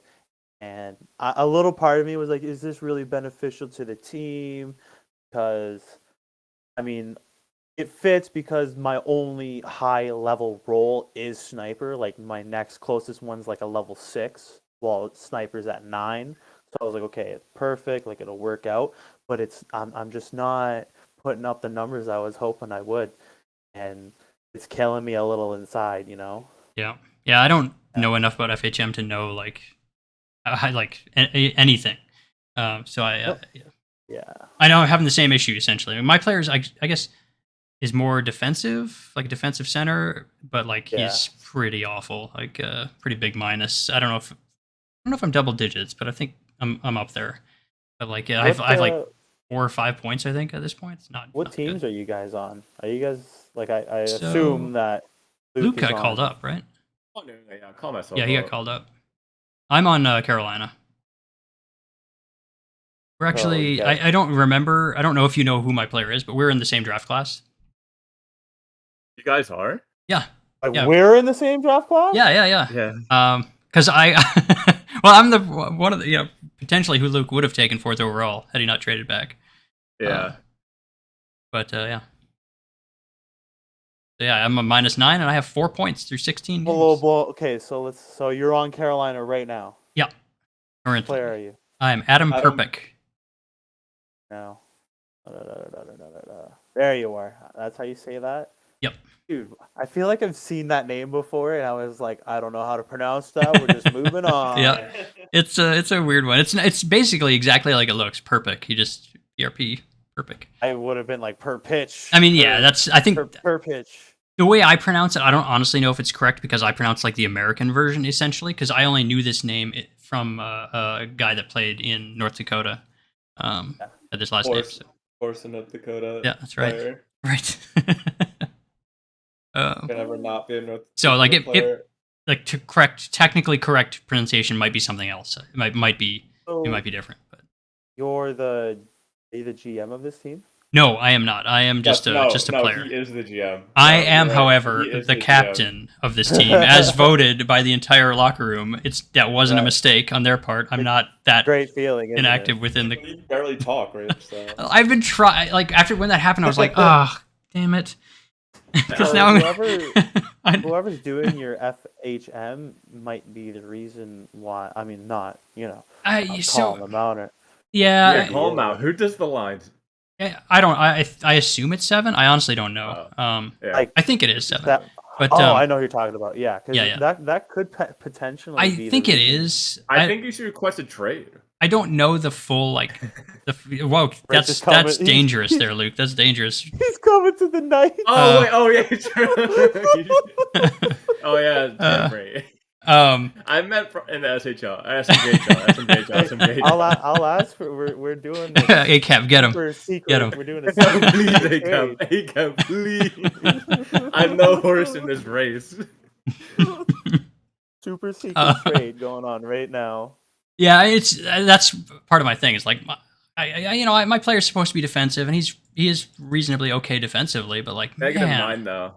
[SPEAKER 3] and a little part of me was like, is this really beneficial to the team? Because I mean, it fits because my only high level role is sniper. Like my next closest one's like a level 6, while sniper's at 9. So I was like, okay, it's perfect. Like it'll work out. But I'm just not putting up the numbers I was hoping I would, and it's killing me a little inside.
[SPEAKER 1] Yeah, yeah. I don't know enough about FHM to know like anything. So
[SPEAKER 3] Yeah.
[SPEAKER 1] I know I'm having the same issue essentially. My players, I guess, is more defensive, like a defensive center, but like
[SPEAKER 3] Yeah.
[SPEAKER 1] he's pretty awful, like pretty big minus. I don't know if I'm double digits, but I think I'm up there. But like yeah, I've like 4 or 5 points I think at this point. It's not.
[SPEAKER 3] What
[SPEAKER 1] not
[SPEAKER 3] teams
[SPEAKER 1] good.
[SPEAKER 3] are you guys on? Are you guys like I
[SPEAKER 1] So,
[SPEAKER 3] assume that
[SPEAKER 1] Luke
[SPEAKER 3] is
[SPEAKER 1] got called
[SPEAKER 3] on.
[SPEAKER 1] up, right?
[SPEAKER 2] Oh, no, yeah, call myself.
[SPEAKER 1] Yeah, he got called up. I'm on Carolina. We're actually
[SPEAKER 3] Okay.
[SPEAKER 1] I don't remember. I don't know if you know who my player is, but we're in the same draft class.
[SPEAKER 2] You guys are?
[SPEAKER 1] Yeah.
[SPEAKER 3] Like
[SPEAKER 1] Yeah.
[SPEAKER 3] we're in the same draft class?
[SPEAKER 1] Yeah.
[SPEAKER 2] Yeah.
[SPEAKER 1] Because well, I'm the one of the potentially who Luke would have taken 4th overall had he not traded back.
[SPEAKER 2] Yeah.
[SPEAKER 1] But yeah. So, yeah, I'm a -9 and I have 4 points through 16 games.
[SPEAKER 3] Well, okay, so you're on Carolina right now.
[SPEAKER 1] Yeah.
[SPEAKER 3] What
[SPEAKER 1] Currently.
[SPEAKER 3] player are you?
[SPEAKER 1] I'm Adam Perpick.
[SPEAKER 3] No. There you are. That's how you say that?
[SPEAKER 1] Yep.
[SPEAKER 3] Dude, I feel like I've seen that name before, and I was like, I don't know how to pronounce that. We're just moving on.
[SPEAKER 1] Yeah. It's a weird one. It's basically exactly like it looks. Perpick. You just PRP Perpick.
[SPEAKER 3] I would have been like per pitch.
[SPEAKER 1] I mean, yeah, that's I think
[SPEAKER 3] per pitch.
[SPEAKER 1] the way I pronounce it, I don't honestly know if it's correct because I pronounce like the American version essentially because I only knew this name from a guy that played in North Dakota. At this last name. So.
[SPEAKER 2] Force North Dakota.
[SPEAKER 1] Yeah, that's right.
[SPEAKER 2] Player.
[SPEAKER 1] Right.
[SPEAKER 2] Can ever not be a North
[SPEAKER 1] so like
[SPEAKER 2] player.
[SPEAKER 1] Like technically correct pronunciation might be something else. It might be different. But
[SPEAKER 3] Are you the GM of this team?
[SPEAKER 1] no, I am not. I am just a player.
[SPEAKER 2] He is the GM.
[SPEAKER 1] I am, however, the captain of this team, as voted by the entire locker room. That wasn't a mistake on their part. I'm not that
[SPEAKER 3] great feeling.
[SPEAKER 1] inactive within the.
[SPEAKER 2] You barely talk, right? So.
[SPEAKER 1] I've been trying. Like after when that happened, I was like, oh, damn it. Because
[SPEAKER 3] So
[SPEAKER 1] now I'm.
[SPEAKER 3] whoever's doing your FHM might be the reason why. I mean, not I'm calling them out.
[SPEAKER 1] Yeah,
[SPEAKER 2] Yeah, call him out. Who does the lines?
[SPEAKER 1] I don't. I assume it's 7. I honestly don't know.
[SPEAKER 2] Yeah.
[SPEAKER 3] Like
[SPEAKER 1] I think it is 7.
[SPEAKER 3] that.
[SPEAKER 1] But
[SPEAKER 3] I know who you're talking about. Yeah, because
[SPEAKER 1] yeah.
[SPEAKER 3] that could potentially
[SPEAKER 1] I
[SPEAKER 3] be
[SPEAKER 1] think
[SPEAKER 3] the
[SPEAKER 1] it
[SPEAKER 3] reason.
[SPEAKER 1] is.
[SPEAKER 2] I think you should request a trade.
[SPEAKER 1] I don't know the full whoa,
[SPEAKER 3] Rich is
[SPEAKER 1] that's
[SPEAKER 3] coming.
[SPEAKER 1] dangerous there, Luke. That's dangerous.
[SPEAKER 3] He's coming to the night.
[SPEAKER 2] Oh wait, oh yeah, true. Oh yeah, tampering. I meant in the SHL, SMJHL.
[SPEAKER 3] I'll ask for. We're doing this.
[SPEAKER 1] ACAP, get him.
[SPEAKER 3] Super secret.
[SPEAKER 1] Get him.
[SPEAKER 3] We're doing a secret
[SPEAKER 2] Please,
[SPEAKER 3] trade.
[SPEAKER 2] ACAP, please. I'm no horse in this race.
[SPEAKER 3] Super secret trade going on right now.
[SPEAKER 1] Yeah, that's part of my thing. Is like, my player's supposed to be defensive, and he is reasonably okay defensively, but like,
[SPEAKER 2] Negative
[SPEAKER 1] man,
[SPEAKER 2] 9 though.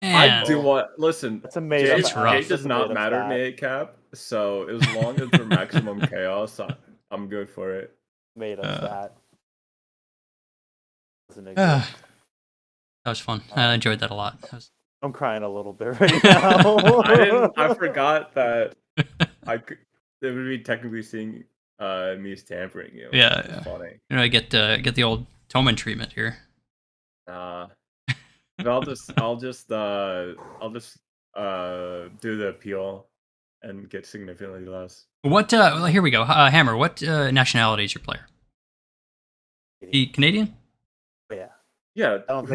[SPEAKER 1] man.
[SPEAKER 2] I do want. Listen,
[SPEAKER 3] That's a made up.
[SPEAKER 1] It's rough.
[SPEAKER 2] Jay does not matter to me, ACAP. So as long as we're maximum chaos, I'm good for it.
[SPEAKER 3] Made up stat.
[SPEAKER 1] That was fun. I enjoyed that a lot.
[SPEAKER 3] I'm crying a little bit right now.
[SPEAKER 2] I forgot that it would be technically seeing me as tampering you.
[SPEAKER 1] Yeah,
[SPEAKER 2] it's funny.
[SPEAKER 1] I get the old Toman treatment here.
[SPEAKER 2] But I'll just do the appeal and get significantly less.
[SPEAKER 1] What? Well, here we go. Hammer. What nationality is your player? He Canadian?
[SPEAKER 3] Yeah.
[SPEAKER 2] Yeah.
[SPEAKER 3] I don't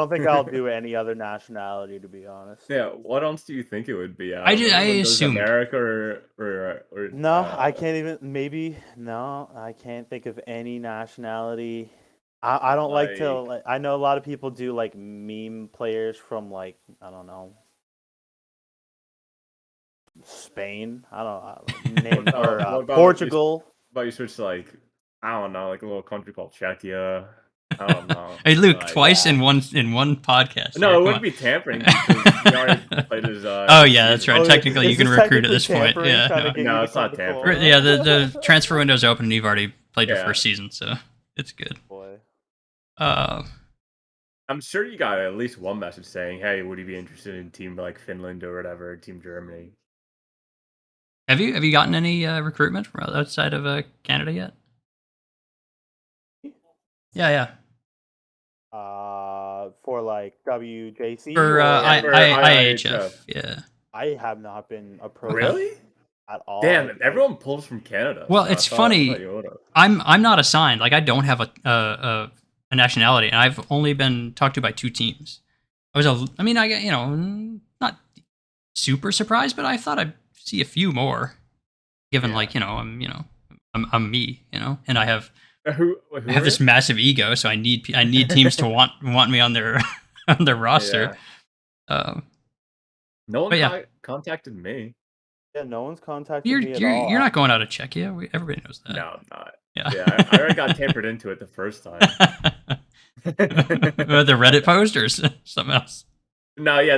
[SPEAKER 3] think I'll do any other nationality, to be honest.
[SPEAKER 2] Yeah. What else do you think it would be?
[SPEAKER 1] I assumed
[SPEAKER 2] America or
[SPEAKER 3] no. I can't even. Maybe no. I can't think of any nationality. I don't like to. I know a lot of people do like meme players from I don't know, Spain. I don't name or Portugal.
[SPEAKER 2] But you switch to I don't know, like a little country called Czechia. I don't know.
[SPEAKER 1] Hey, Luke, twice in one podcast.
[SPEAKER 2] No, it wouldn't be tampering because we already played his.
[SPEAKER 1] Oh yeah, that's right. Technically, you can recruit at this point. Yeah,
[SPEAKER 2] no, it's not tampering.
[SPEAKER 1] Yeah, the transfer window's open, and you've already played your first season, so it's good.
[SPEAKER 3] Boy.
[SPEAKER 2] I'm sure you got at least one message saying, "Hey, would you be interested in team like Finland or whatever, team Germany?"
[SPEAKER 1] Have you gotten any recruitment from outside of Canada yet? Yeah.
[SPEAKER 3] For WJC
[SPEAKER 1] for IHF. Yeah.
[SPEAKER 3] I have not been approached.
[SPEAKER 2] Really?
[SPEAKER 3] At all.
[SPEAKER 2] Damn, everyone pulls from Canada.
[SPEAKER 1] Well, it's funny. I'm not assigned. I don't have a nationality, and I've only been talked to by 2 teams. I not super surprised, but I thought I'd see a few more, given I'm me, and I have this massive ego, so I need teams to want me on their on their roster.
[SPEAKER 2] Yeah. No one contacted me.
[SPEAKER 3] Yeah, no one's contacted me at all.
[SPEAKER 1] You're not going out of Czechia. Everybody knows that.
[SPEAKER 2] No, I'm not.
[SPEAKER 1] Yeah,
[SPEAKER 2] I already got tampered into it the first time.
[SPEAKER 1] The Reddit post or something else?
[SPEAKER 2] No, yeah,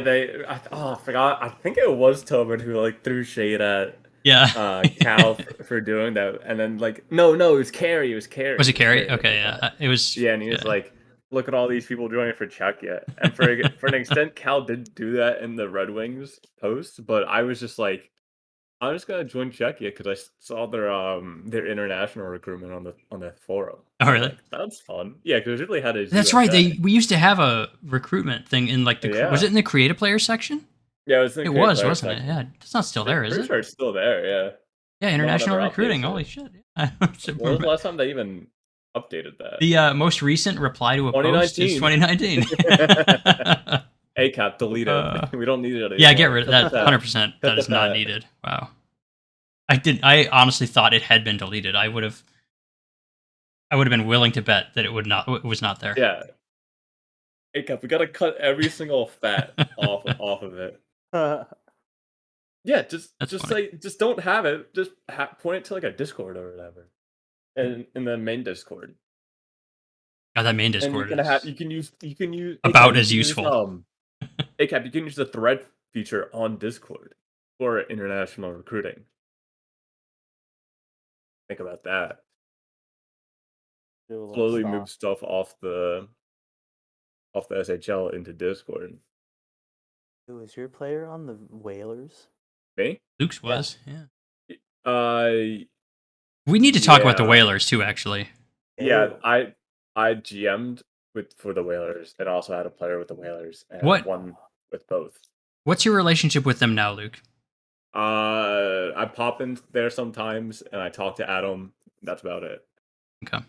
[SPEAKER 2] I forgot. I think it was Tobin who threw shade at Cal for doing that, and then no, it was Carrie.
[SPEAKER 1] Was it Carrie? Okay, yeah, it was.
[SPEAKER 2] Yeah, and he was like, "Look at all these people joining for Czechia," and for an extent, Cal did do that in the Red Wings post, but I was just like, I'm just gonna join Czechia because I saw their international recruitment on the forum.
[SPEAKER 1] Oh, really?
[SPEAKER 2] That's fun. Yeah, because really had a.
[SPEAKER 1] That's right. We used to have a recruitment thing in was it in the creative player section?
[SPEAKER 2] Yeah, it was,
[SPEAKER 1] wasn't it? Yeah, it's not still there, is it?
[SPEAKER 2] Sure, it's still there. Yeah.
[SPEAKER 1] Yeah, international recruiting. Holy shit!
[SPEAKER 2] When was the last time they even updated that?
[SPEAKER 1] The most recent reply to a post is 2019.
[SPEAKER 2] ACAP, delete it. We don't need it anymore.
[SPEAKER 1] Yeah, get rid of that. 100%. That is not needed. Wow. I honestly thought it had been deleted. I would have been willing to bet that it was not there.
[SPEAKER 2] Yeah. ACAP, we gotta cut every single fat off of it. Yeah, just don't have it. Just point it to a Discord or whatever, and in the main Discord.
[SPEAKER 1] God, that main Discord.
[SPEAKER 2] You can use
[SPEAKER 1] about as useful.
[SPEAKER 2] ACAP, you can use the thread feature on Discord for international recruiting. Think about that. Slowly move stuff off the off the SHL into Discord.
[SPEAKER 3] Who is your player on the Whalers?
[SPEAKER 2] Me?
[SPEAKER 1] Luke's
[SPEAKER 3] Yeah.
[SPEAKER 1] was, yeah.
[SPEAKER 2] We
[SPEAKER 1] need to talk about the
[SPEAKER 2] yeah.
[SPEAKER 1] Whalers too, actually.
[SPEAKER 2] Yeah,
[SPEAKER 3] Ew.
[SPEAKER 2] I GM'd for the Whalers and also had a player with the Whalers and
[SPEAKER 1] What-
[SPEAKER 2] one with both.
[SPEAKER 1] What's your relationship with them now, Luke?
[SPEAKER 2] I pop in there sometimes and I talk to Adam. That's about it.
[SPEAKER 1] Okay.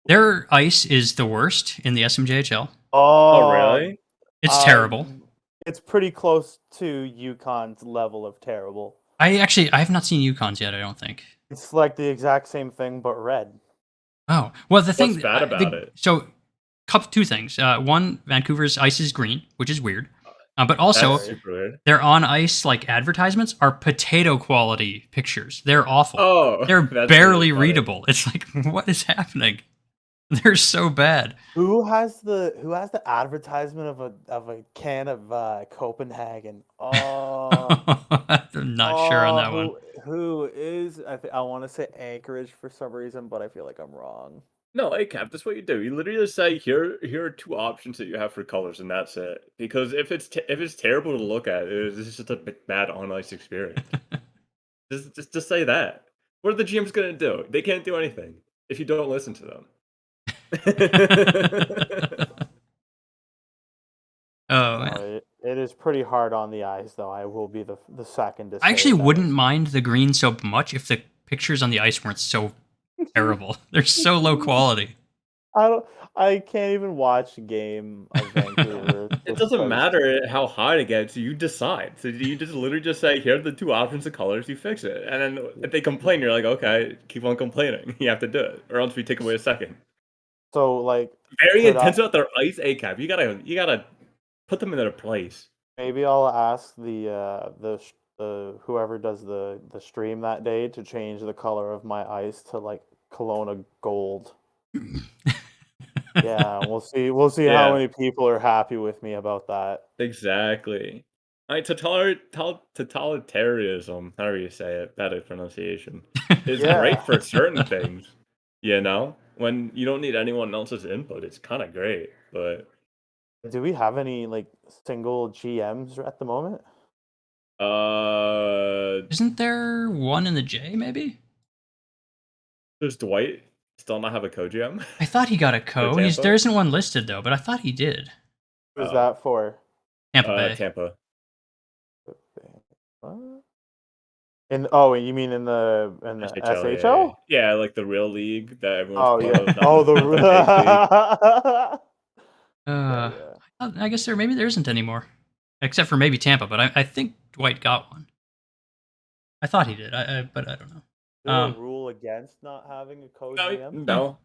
[SPEAKER 1] Their ice is the worst in the SMJHL.
[SPEAKER 2] Oh, really?
[SPEAKER 1] It's terrible.
[SPEAKER 3] It's pretty close to UConn's level of terrible.
[SPEAKER 1] I have not seen Yukon's yet, I don't think.
[SPEAKER 3] It's like the exact same thing, but red.
[SPEAKER 1] Oh, well, the thing...
[SPEAKER 2] What's bad about it?
[SPEAKER 1] So, two things. One, Vancouver's ice is green, which is weird. But also,
[SPEAKER 2] That's super weird.
[SPEAKER 1] their on-ice like advertisements are potato quality pictures. They're awful.
[SPEAKER 2] Oh,
[SPEAKER 1] They're
[SPEAKER 2] that's
[SPEAKER 1] barely
[SPEAKER 2] really funny.
[SPEAKER 1] readable. It's like, what is happening? They're so bad.
[SPEAKER 3] Who has the advertisement of a can of Copenhagen? Oh,
[SPEAKER 1] I'm not sure on that one.
[SPEAKER 3] Who is? I want to say Anchorage for some reason, but I feel like I'm wrong.
[SPEAKER 2] No, ACAP, that's what you do. You literally just say, here are two options that you have for colors, and that's it. Because if it's terrible to look at, it's just a bad on ice experience. just say that. What are the GMs gonna do? They can't do anything if you don't listen to them.
[SPEAKER 1] Oh, man.
[SPEAKER 3] It is pretty hard on the ice, though. I will be the second to say
[SPEAKER 1] I actually
[SPEAKER 3] that.
[SPEAKER 1] wouldn't mind the green so much if the pictures on the ice weren't so terrible. They're so low quality.
[SPEAKER 3] I can't even watch a game of Vancouver.
[SPEAKER 2] It doesn't matter how hot it gets. You decide. So you just literally just say, here are the two options of colors. You fix it, and then if they complain, you're like, okay, keep on complaining. You have to do it, or else we take away a second.
[SPEAKER 3] So like
[SPEAKER 2] Very intense about their ice ACAP. You gotta put them in their place.
[SPEAKER 3] maybe I'll ask the whoever does the stream that day to change the color of my ice to like Kelowna gold. Yeah, we'll see. We'll see how many people are happy with me about that.
[SPEAKER 2] Exactly. Totalitarianism, however you say it, better pronunciation, is great for certain things. You know, when you don't need anyone else's input, it's kind of great. But
[SPEAKER 3] do we have any like single GMs at the moment?
[SPEAKER 1] Isn't there one in the J? Maybe.
[SPEAKER 2] Does Dwight still not have a co-GM?
[SPEAKER 1] I thought he got a co. There isn't one listed though, but I thought he did.
[SPEAKER 3] Who's that for?
[SPEAKER 1] Tampa Bay.
[SPEAKER 2] Tampa.
[SPEAKER 3] What? You mean in the SHL?
[SPEAKER 2] Yeah, like the real league that everyone's
[SPEAKER 3] Oh
[SPEAKER 2] part
[SPEAKER 3] yeah.
[SPEAKER 2] of.
[SPEAKER 3] Oh, the
[SPEAKER 1] I guess there isn't anymore, except for maybe Tampa. But I think Dwight got one. I thought he did. But I don't know.
[SPEAKER 3] Is there a rule against not having a co-GM?
[SPEAKER 2] No.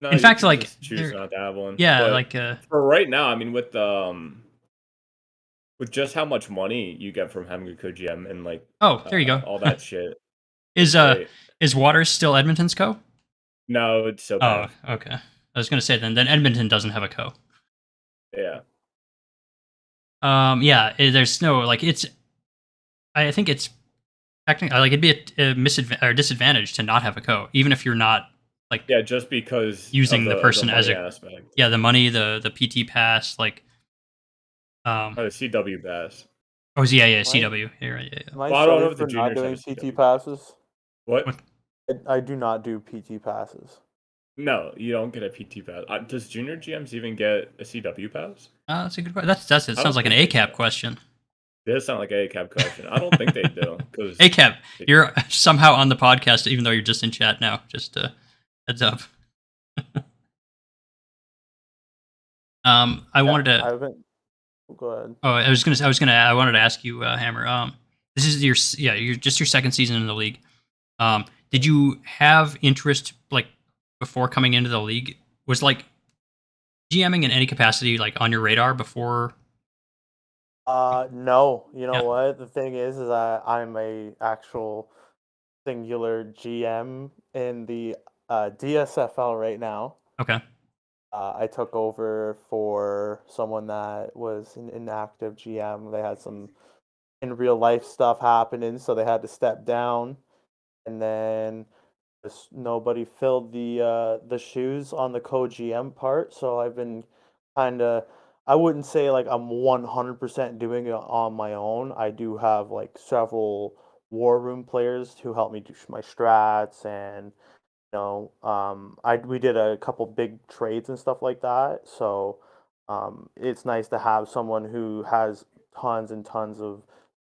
[SPEAKER 1] In fact, like
[SPEAKER 2] just choose not to have one.
[SPEAKER 1] Yeah,
[SPEAKER 2] but
[SPEAKER 1] like
[SPEAKER 2] for right now, I mean, with just how much money you get from having a co-GM and like
[SPEAKER 1] there you go,
[SPEAKER 2] all that shit.
[SPEAKER 1] Is Waters still Edmonton's co?
[SPEAKER 2] No, it's so bad.
[SPEAKER 1] Oh, okay. I was gonna say then Edmonton doesn't have a co.
[SPEAKER 2] Yeah.
[SPEAKER 1] Yeah. There's no like it's. I think it's technically like it'd be a disadvantage to not have a co, even if you're not like
[SPEAKER 2] just because
[SPEAKER 1] using the person as a
[SPEAKER 2] aspect.
[SPEAKER 1] Yeah, the money, the PT pass, like
[SPEAKER 2] the CW pass.
[SPEAKER 1] Oh, yeah, CW. Yeah.
[SPEAKER 3] Well, I don't know if the juniors not doing PT passes.
[SPEAKER 2] What?
[SPEAKER 3] I do not do PT passes.
[SPEAKER 2] No, you don't get a PT pass. Does junior GMs even get a CW pass?
[SPEAKER 1] That's a good question. That sounds like an ACAP question.
[SPEAKER 2] It does sound like an ACAP question. I don't think they do.
[SPEAKER 1] ACAP, you're somehow on the podcast, even though you're just in chat now. Just heads up. I wanted to.
[SPEAKER 3] Go ahead.
[SPEAKER 1] Oh, I wanted to ask you, Hammer. This is your second season in the league. Did you have interest like before coming into the league? Was like GMing in any capacity like on your radar before?
[SPEAKER 3] No. You know what? The thing is I'm a actual singular GM in the DSFL right now.
[SPEAKER 1] Okay.
[SPEAKER 3] I took over for someone that was an inactive GM. They had some in real life stuff happening, so they had to step down. And then nobody filled the shoes on the co-GM part, so I've been kind of I wouldn't say like I'm 100% doing it on my own. I do have like several war room players who help me do my strats and I we did a couple big trades and stuff like that. So it's nice to have someone who has tons and tons of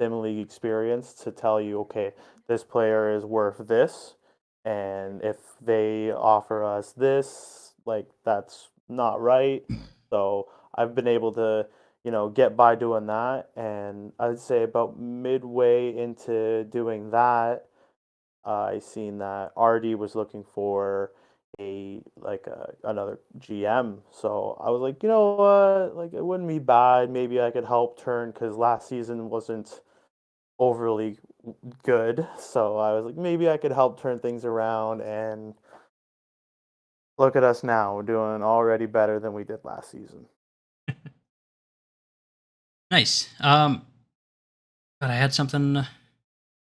[SPEAKER 3] sim league experience to tell you, okay, this player is worth this, and if they offer us this, like that's not right. So I've been able to, get by doing that, and I'd say about midway into doing that. I seen that RD was looking for another GM, so I was like, you know what, like it wouldn't be bad. Maybe I could help turn because last season wasn't overly good, so I was like, maybe I could help turn things around. And look at us now, we're doing already better than we did last season.
[SPEAKER 1] Nice. But I had something.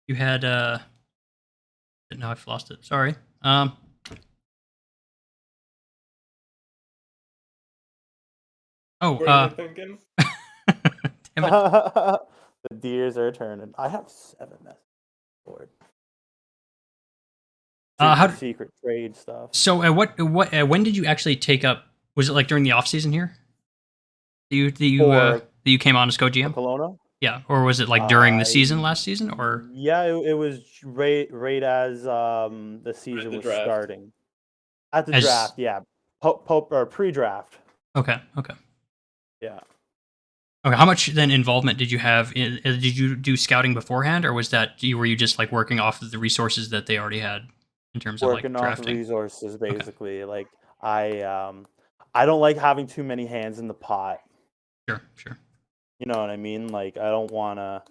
[SPEAKER 1] You had. Now I've lost it. Sorry. Oh.
[SPEAKER 2] What are you thinking?
[SPEAKER 1] Damn it.
[SPEAKER 3] The deers are turning. I have 7 messages board.
[SPEAKER 1] How?
[SPEAKER 3] Super secret trade stuff.
[SPEAKER 1] So, when did you actually take up? Was it like during the off season here?
[SPEAKER 3] For
[SPEAKER 1] That you came on as co-GM?
[SPEAKER 3] Kelowna?
[SPEAKER 1] Yeah, or was it like during the season last season, or
[SPEAKER 3] Yeah, it was right as the
[SPEAKER 2] At
[SPEAKER 3] season
[SPEAKER 2] the
[SPEAKER 3] was
[SPEAKER 2] draft.
[SPEAKER 3] starting. At the
[SPEAKER 1] as?
[SPEAKER 3] draft, yeah. Or pre-draft.
[SPEAKER 1] Okay, okay,
[SPEAKER 3] Yeah.
[SPEAKER 1] okay. How much then involvement did you have? Did you do scouting beforehand, or were you just like working off of the resources that they already had in terms of like
[SPEAKER 3] Working off
[SPEAKER 1] drafting?
[SPEAKER 3] resources
[SPEAKER 1] Okay,
[SPEAKER 3] basically. Like I don't like having too many hands in the pot.
[SPEAKER 1] sure, sure.
[SPEAKER 3] You know what I mean? Like I don't want to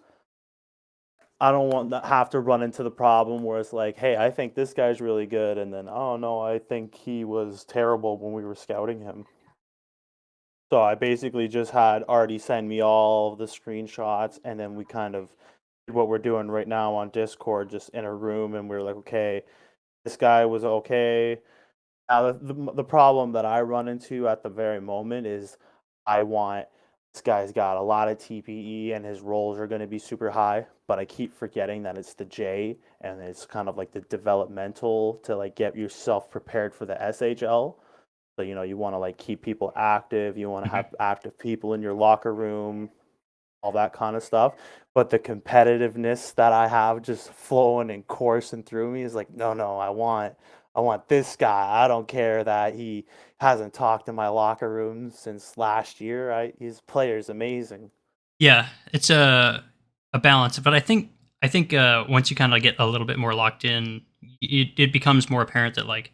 [SPEAKER 3] have to run into the problem where it's like, hey, I think this guy's really good, and then, oh no, I think he was terrible when we were scouting him. So I basically just had Artie send me all of the screenshots, and then we kind of did what we're doing right now on Discord, just in a room, and we are like, okay, this guy was okay. Now the problem that I run into at the very moment is I want this guy's got a lot of TPE and his rolls are going to be super high, but I keep forgetting that it's the J and it's kind of like the developmental to like get yourself prepared for the SHL. So you want to like keep people active, you want to
[SPEAKER 1] Mhm.
[SPEAKER 3] have active people in your locker room, all that kind of stuff. But the competitiveness that I have just flowing and coursing through me is like, no, no, I want this guy. I don't care that he hasn't talked in my locker room since last year. His player's amazing.
[SPEAKER 1] Yeah, it's a balance, but I think once you kind of get a little bit more locked in, it becomes more apparent that like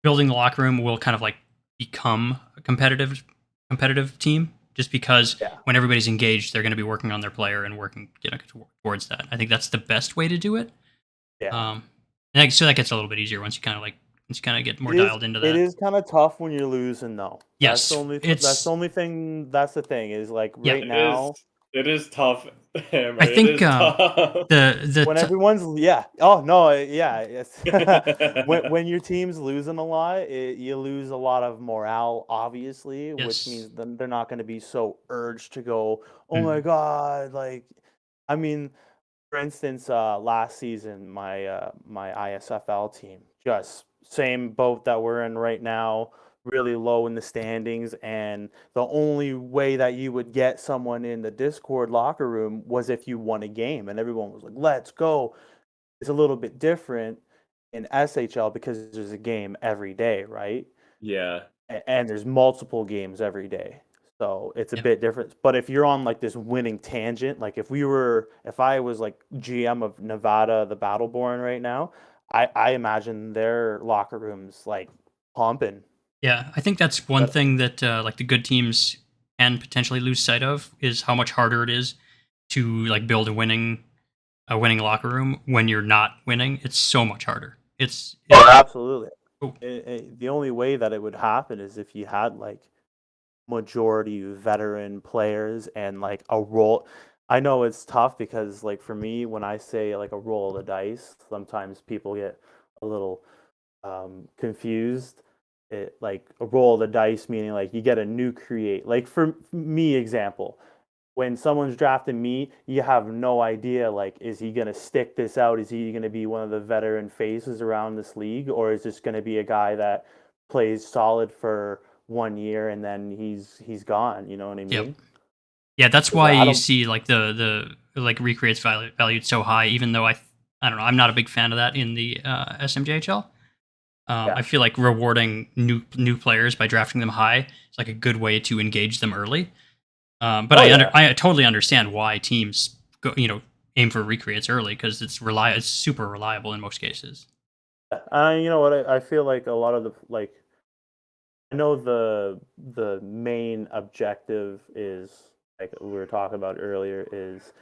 [SPEAKER 1] building the locker room will kind of like become a competitive team just because
[SPEAKER 3] Yeah.
[SPEAKER 1] when everybody's engaged, they're going to be working on their player and working towards that. I think that's the best way to do it.
[SPEAKER 3] Yeah.
[SPEAKER 1] So that gets a little bit easier once you kind of get more
[SPEAKER 3] It is
[SPEAKER 1] dialed into
[SPEAKER 3] it
[SPEAKER 1] that.
[SPEAKER 3] is kind of tough when you're losing though.
[SPEAKER 1] Yes,
[SPEAKER 3] That's the
[SPEAKER 1] it's
[SPEAKER 3] only thing. That's the thing is like
[SPEAKER 1] yeah.
[SPEAKER 3] right
[SPEAKER 2] It is
[SPEAKER 3] now
[SPEAKER 2] it is tough, Hammer.
[SPEAKER 1] I
[SPEAKER 2] It
[SPEAKER 1] think
[SPEAKER 2] is tough.
[SPEAKER 1] the
[SPEAKER 3] when everyone's yeah. Oh no, yeah. It's when your team's losing a lot, you lose a lot of morale, obviously, which
[SPEAKER 1] yes.
[SPEAKER 3] means then they're not going to be so urged to go. Oh my
[SPEAKER 1] Mhm.
[SPEAKER 3] god! Like, I mean, for instance, last season, my ISFL team, just same boat that we're in right now, really low in the standings, and the only way that you would get someone in the Discord locker room was if you won a game, and everyone was like, "Let's go." It's a little bit different in SHL because there's a game every day, right?
[SPEAKER 2] Yeah.
[SPEAKER 3] And there's multiple games every day. So it's a
[SPEAKER 1] Yeah.
[SPEAKER 3] bit different. But if you're on like this winning tangent, like if I was like GM of Nevada, the Battleborn right now, I imagine their locker rooms like pumping.
[SPEAKER 1] Yeah, I think that's one
[SPEAKER 3] But
[SPEAKER 1] thing that like the good teams can potentially lose sight of is how much harder it is to like build a winning locker room when you're not winning. It's so much harder.
[SPEAKER 3] oh, absolutely.
[SPEAKER 1] Oh,
[SPEAKER 3] The only way that it would happen is if you had like majority veteran players and like a roll. I know it's tough because like for me, when I say like a roll of the dice, sometimes people get a little confused. like a roll of the dice, meaning like you get a new create. Like for me, example, when someone's drafting me, you have no idea like is he gonna stick this out? Is he gonna be one of the veteran faces around this league, or is this gonna be a guy that plays solid for 1 year and then he's gone? You know what I
[SPEAKER 1] Yep.
[SPEAKER 3] mean?
[SPEAKER 1] Yeah, that's
[SPEAKER 3] 'Cause
[SPEAKER 1] why
[SPEAKER 3] I
[SPEAKER 1] you
[SPEAKER 3] don't.
[SPEAKER 1] see like the like recreates valued so high. Even though I don't know, I'm not a big fan of that in the SMJHL. I
[SPEAKER 3] Yeah.
[SPEAKER 1] feel like rewarding new players by drafting them high is like a good way to engage them early. But
[SPEAKER 3] Oh yeah.
[SPEAKER 1] I totally understand why teams go aim for recreates early because it's super reliable in most cases.
[SPEAKER 3] You know what? I feel like a lot of the like I know the main objective is like we were talking about earlier is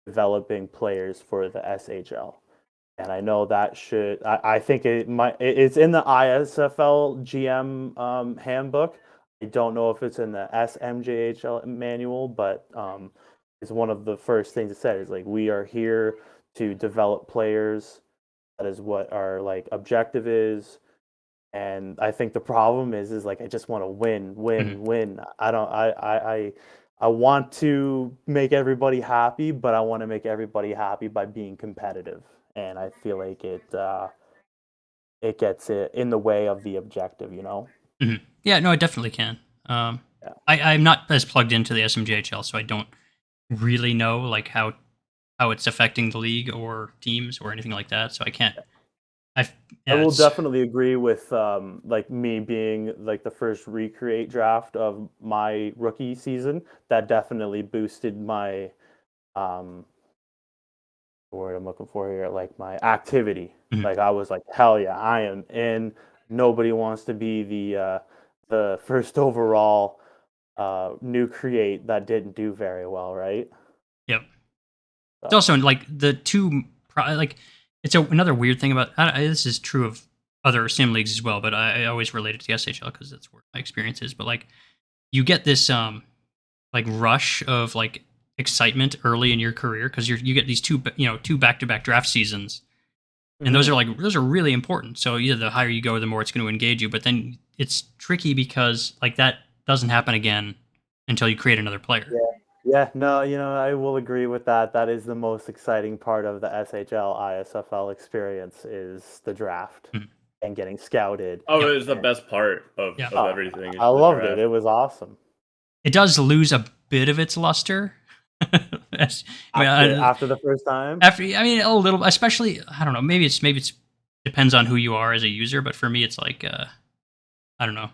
[SPEAKER 3] developing players for the SHL. And I know that should I think it's in the ISFL GM handbook. I don't know if it's in the SMJHL manual, but it's one of the first things it said is like we are here to develop players. That is what our like objective is. And I think the problem is like I just want to win,
[SPEAKER 1] Mhm.
[SPEAKER 3] win, win. I don't I want to make everybody happy, but I want to make everybody happy by being competitive. And I feel like it gets it in the way of the objective, you know?
[SPEAKER 1] Mhm. Yeah, no, it definitely can. Um,
[SPEAKER 3] Yeah.
[SPEAKER 1] I'm not as plugged into the SMJHL, so I don't really know like how it's affecting the league or teams or anything like that. So I can't. I
[SPEAKER 3] I
[SPEAKER 1] yeah,
[SPEAKER 3] will
[SPEAKER 1] it's
[SPEAKER 3] definitely agree with like me being like the first recreate draft of my rookie season. That definitely boosted my um the word I'm looking for here, like my activity.
[SPEAKER 1] mhm.
[SPEAKER 3] Like I was like, hell yeah, I am in. Nobody wants to be the first overall new create that didn't do very well, right?
[SPEAKER 1] Yep. It's
[SPEAKER 3] So
[SPEAKER 1] also like the two like it's another weird thing about this is true of other sim leagues as well, but I always relate it to the SHL because that's where my experience is. But like you get this like rush of like excitement early in your career because you get these two back to back draft seasons, and
[SPEAKER 3] hmm
[SPEAKER 1] those are really important. So yeah, the higher you go, the more it's going to engage you. But then it's tricky because like that doesn't happen again until you create another player.
[SPEAKER 3] yeah, yeah, no, I will agree with that. That is the most exciting part of the SHL ISFL experience is the draft
[SPEAKER 1] Mhm.
[SPEAKER 3] and getting scouted.
[SPEAKER 2] Oh,
[SPEAKER 1] Yep.
[SPEAKER 2] it was the
[SPEAKER 3] And
[SPEAKER 2] best part
[SPEAKER 1] Yeah.
[SPEAKER 2] of everything
[SPEAKER 3] I
[SPEAKER 2] is the
[SPEAKER 3] loved it.
[SPEAKER 2] draft.
[SPEAKER 3] It was awesome.
[SPEAKER 1] It does lose a bit of its luster. As- I mean,
[SPEAKER 3] After the first time.
[SPEAKER 1] I mean, a little, especially, I don't know, maybe it's depends on who you are as a user, but for me, it's like, I don't know.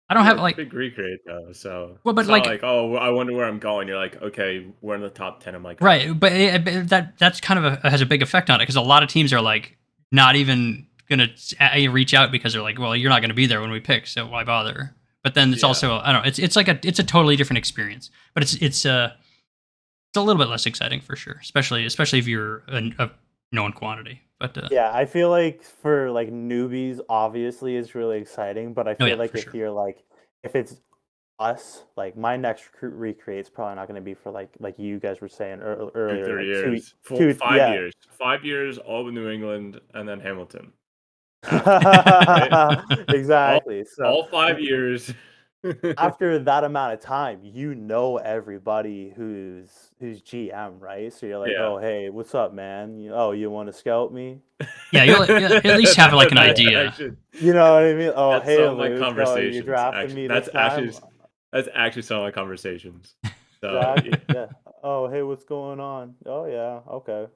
[SPEAKER 1] I don't
[SPEAKER 2] You're
[SPEAKER 1] have
[SPEAKER 2] a
[SPEAKER 1] like,
[SPEAKER 2] big recreate though, so
[SPEAKER 1] well, but
[SPEAKER 2] it's not
[SPEAKER 1] like,
[SPEAKER 2] like, oh, I wonder where I'm going. You're like, okay, we're in the top 10. I'm like, all right.
[SPEAKER 1] right. But that's kind of has a big effect on it because a lot of teams are like not even going to reach out because they're like, well, you're not going to be there when we pick. So why bother? But then it's
[SPEAKER 2] Yeah.
[SPEAKER 1] also, I don't know, it's like it's a totally different experience, but it's a little bit less exciting for sure, especially if you're a known quantity. But
[SPEAKER 3] Yeah, I feel like for like newbies, obviously it's really exciting, but I
[SPEAKER 1] oh
[SPEAKER 3] feel
[SPEAKER 1] yeah,
[SPEAKER 3] like
[SPEAKER 1] for sure.
[SPEAKER 3] if it's us, like my next recreate's probably not going to be for like you guys were saying
[SPEAKER 2] Two,
[SPEAKER 3] earlier,
[SPEAKER 2] 3 years, five
[SPEAKER 3] yeah.
[SPEAKER 2] years, 5 years, all in New England, and then Hamilton after, right? all
[SPEAKER 3] Exactly. So
[SPEAKER 2] all 5 years.
[SPEAKER 3] after that amount of time, everybody who's GM, right? So you're like,
[SPEAKER 2] Yeah.
[SPEAKER 3] oh hey, what's up, man? You want to scout me?
[SPEAKER 1] Yeah, you'll at least have like an
[SPEAKER 2] That's
[SPEAKER 1] idea.
[SPEAKER 2] actually
[SPEAKER 3] You know what I mean? Oh
[SPEAKER 2] that's
[SPEAKER 3] hey
[SPEAKER 2] some of my
[SPEAKER 3] Luke, oh you
[SPEAKER 2] conversations.
[SPEAKER 3] drafted
[SPEAKER 2] Actually,
[SPEAKER 3] me this time?
[SPEAKER 2] that's actually some of my conversations. So yeah.
[SPEAKER 3] Exactly. Yeah. Oh, hey, what's going on? Oh, yeah. Okay.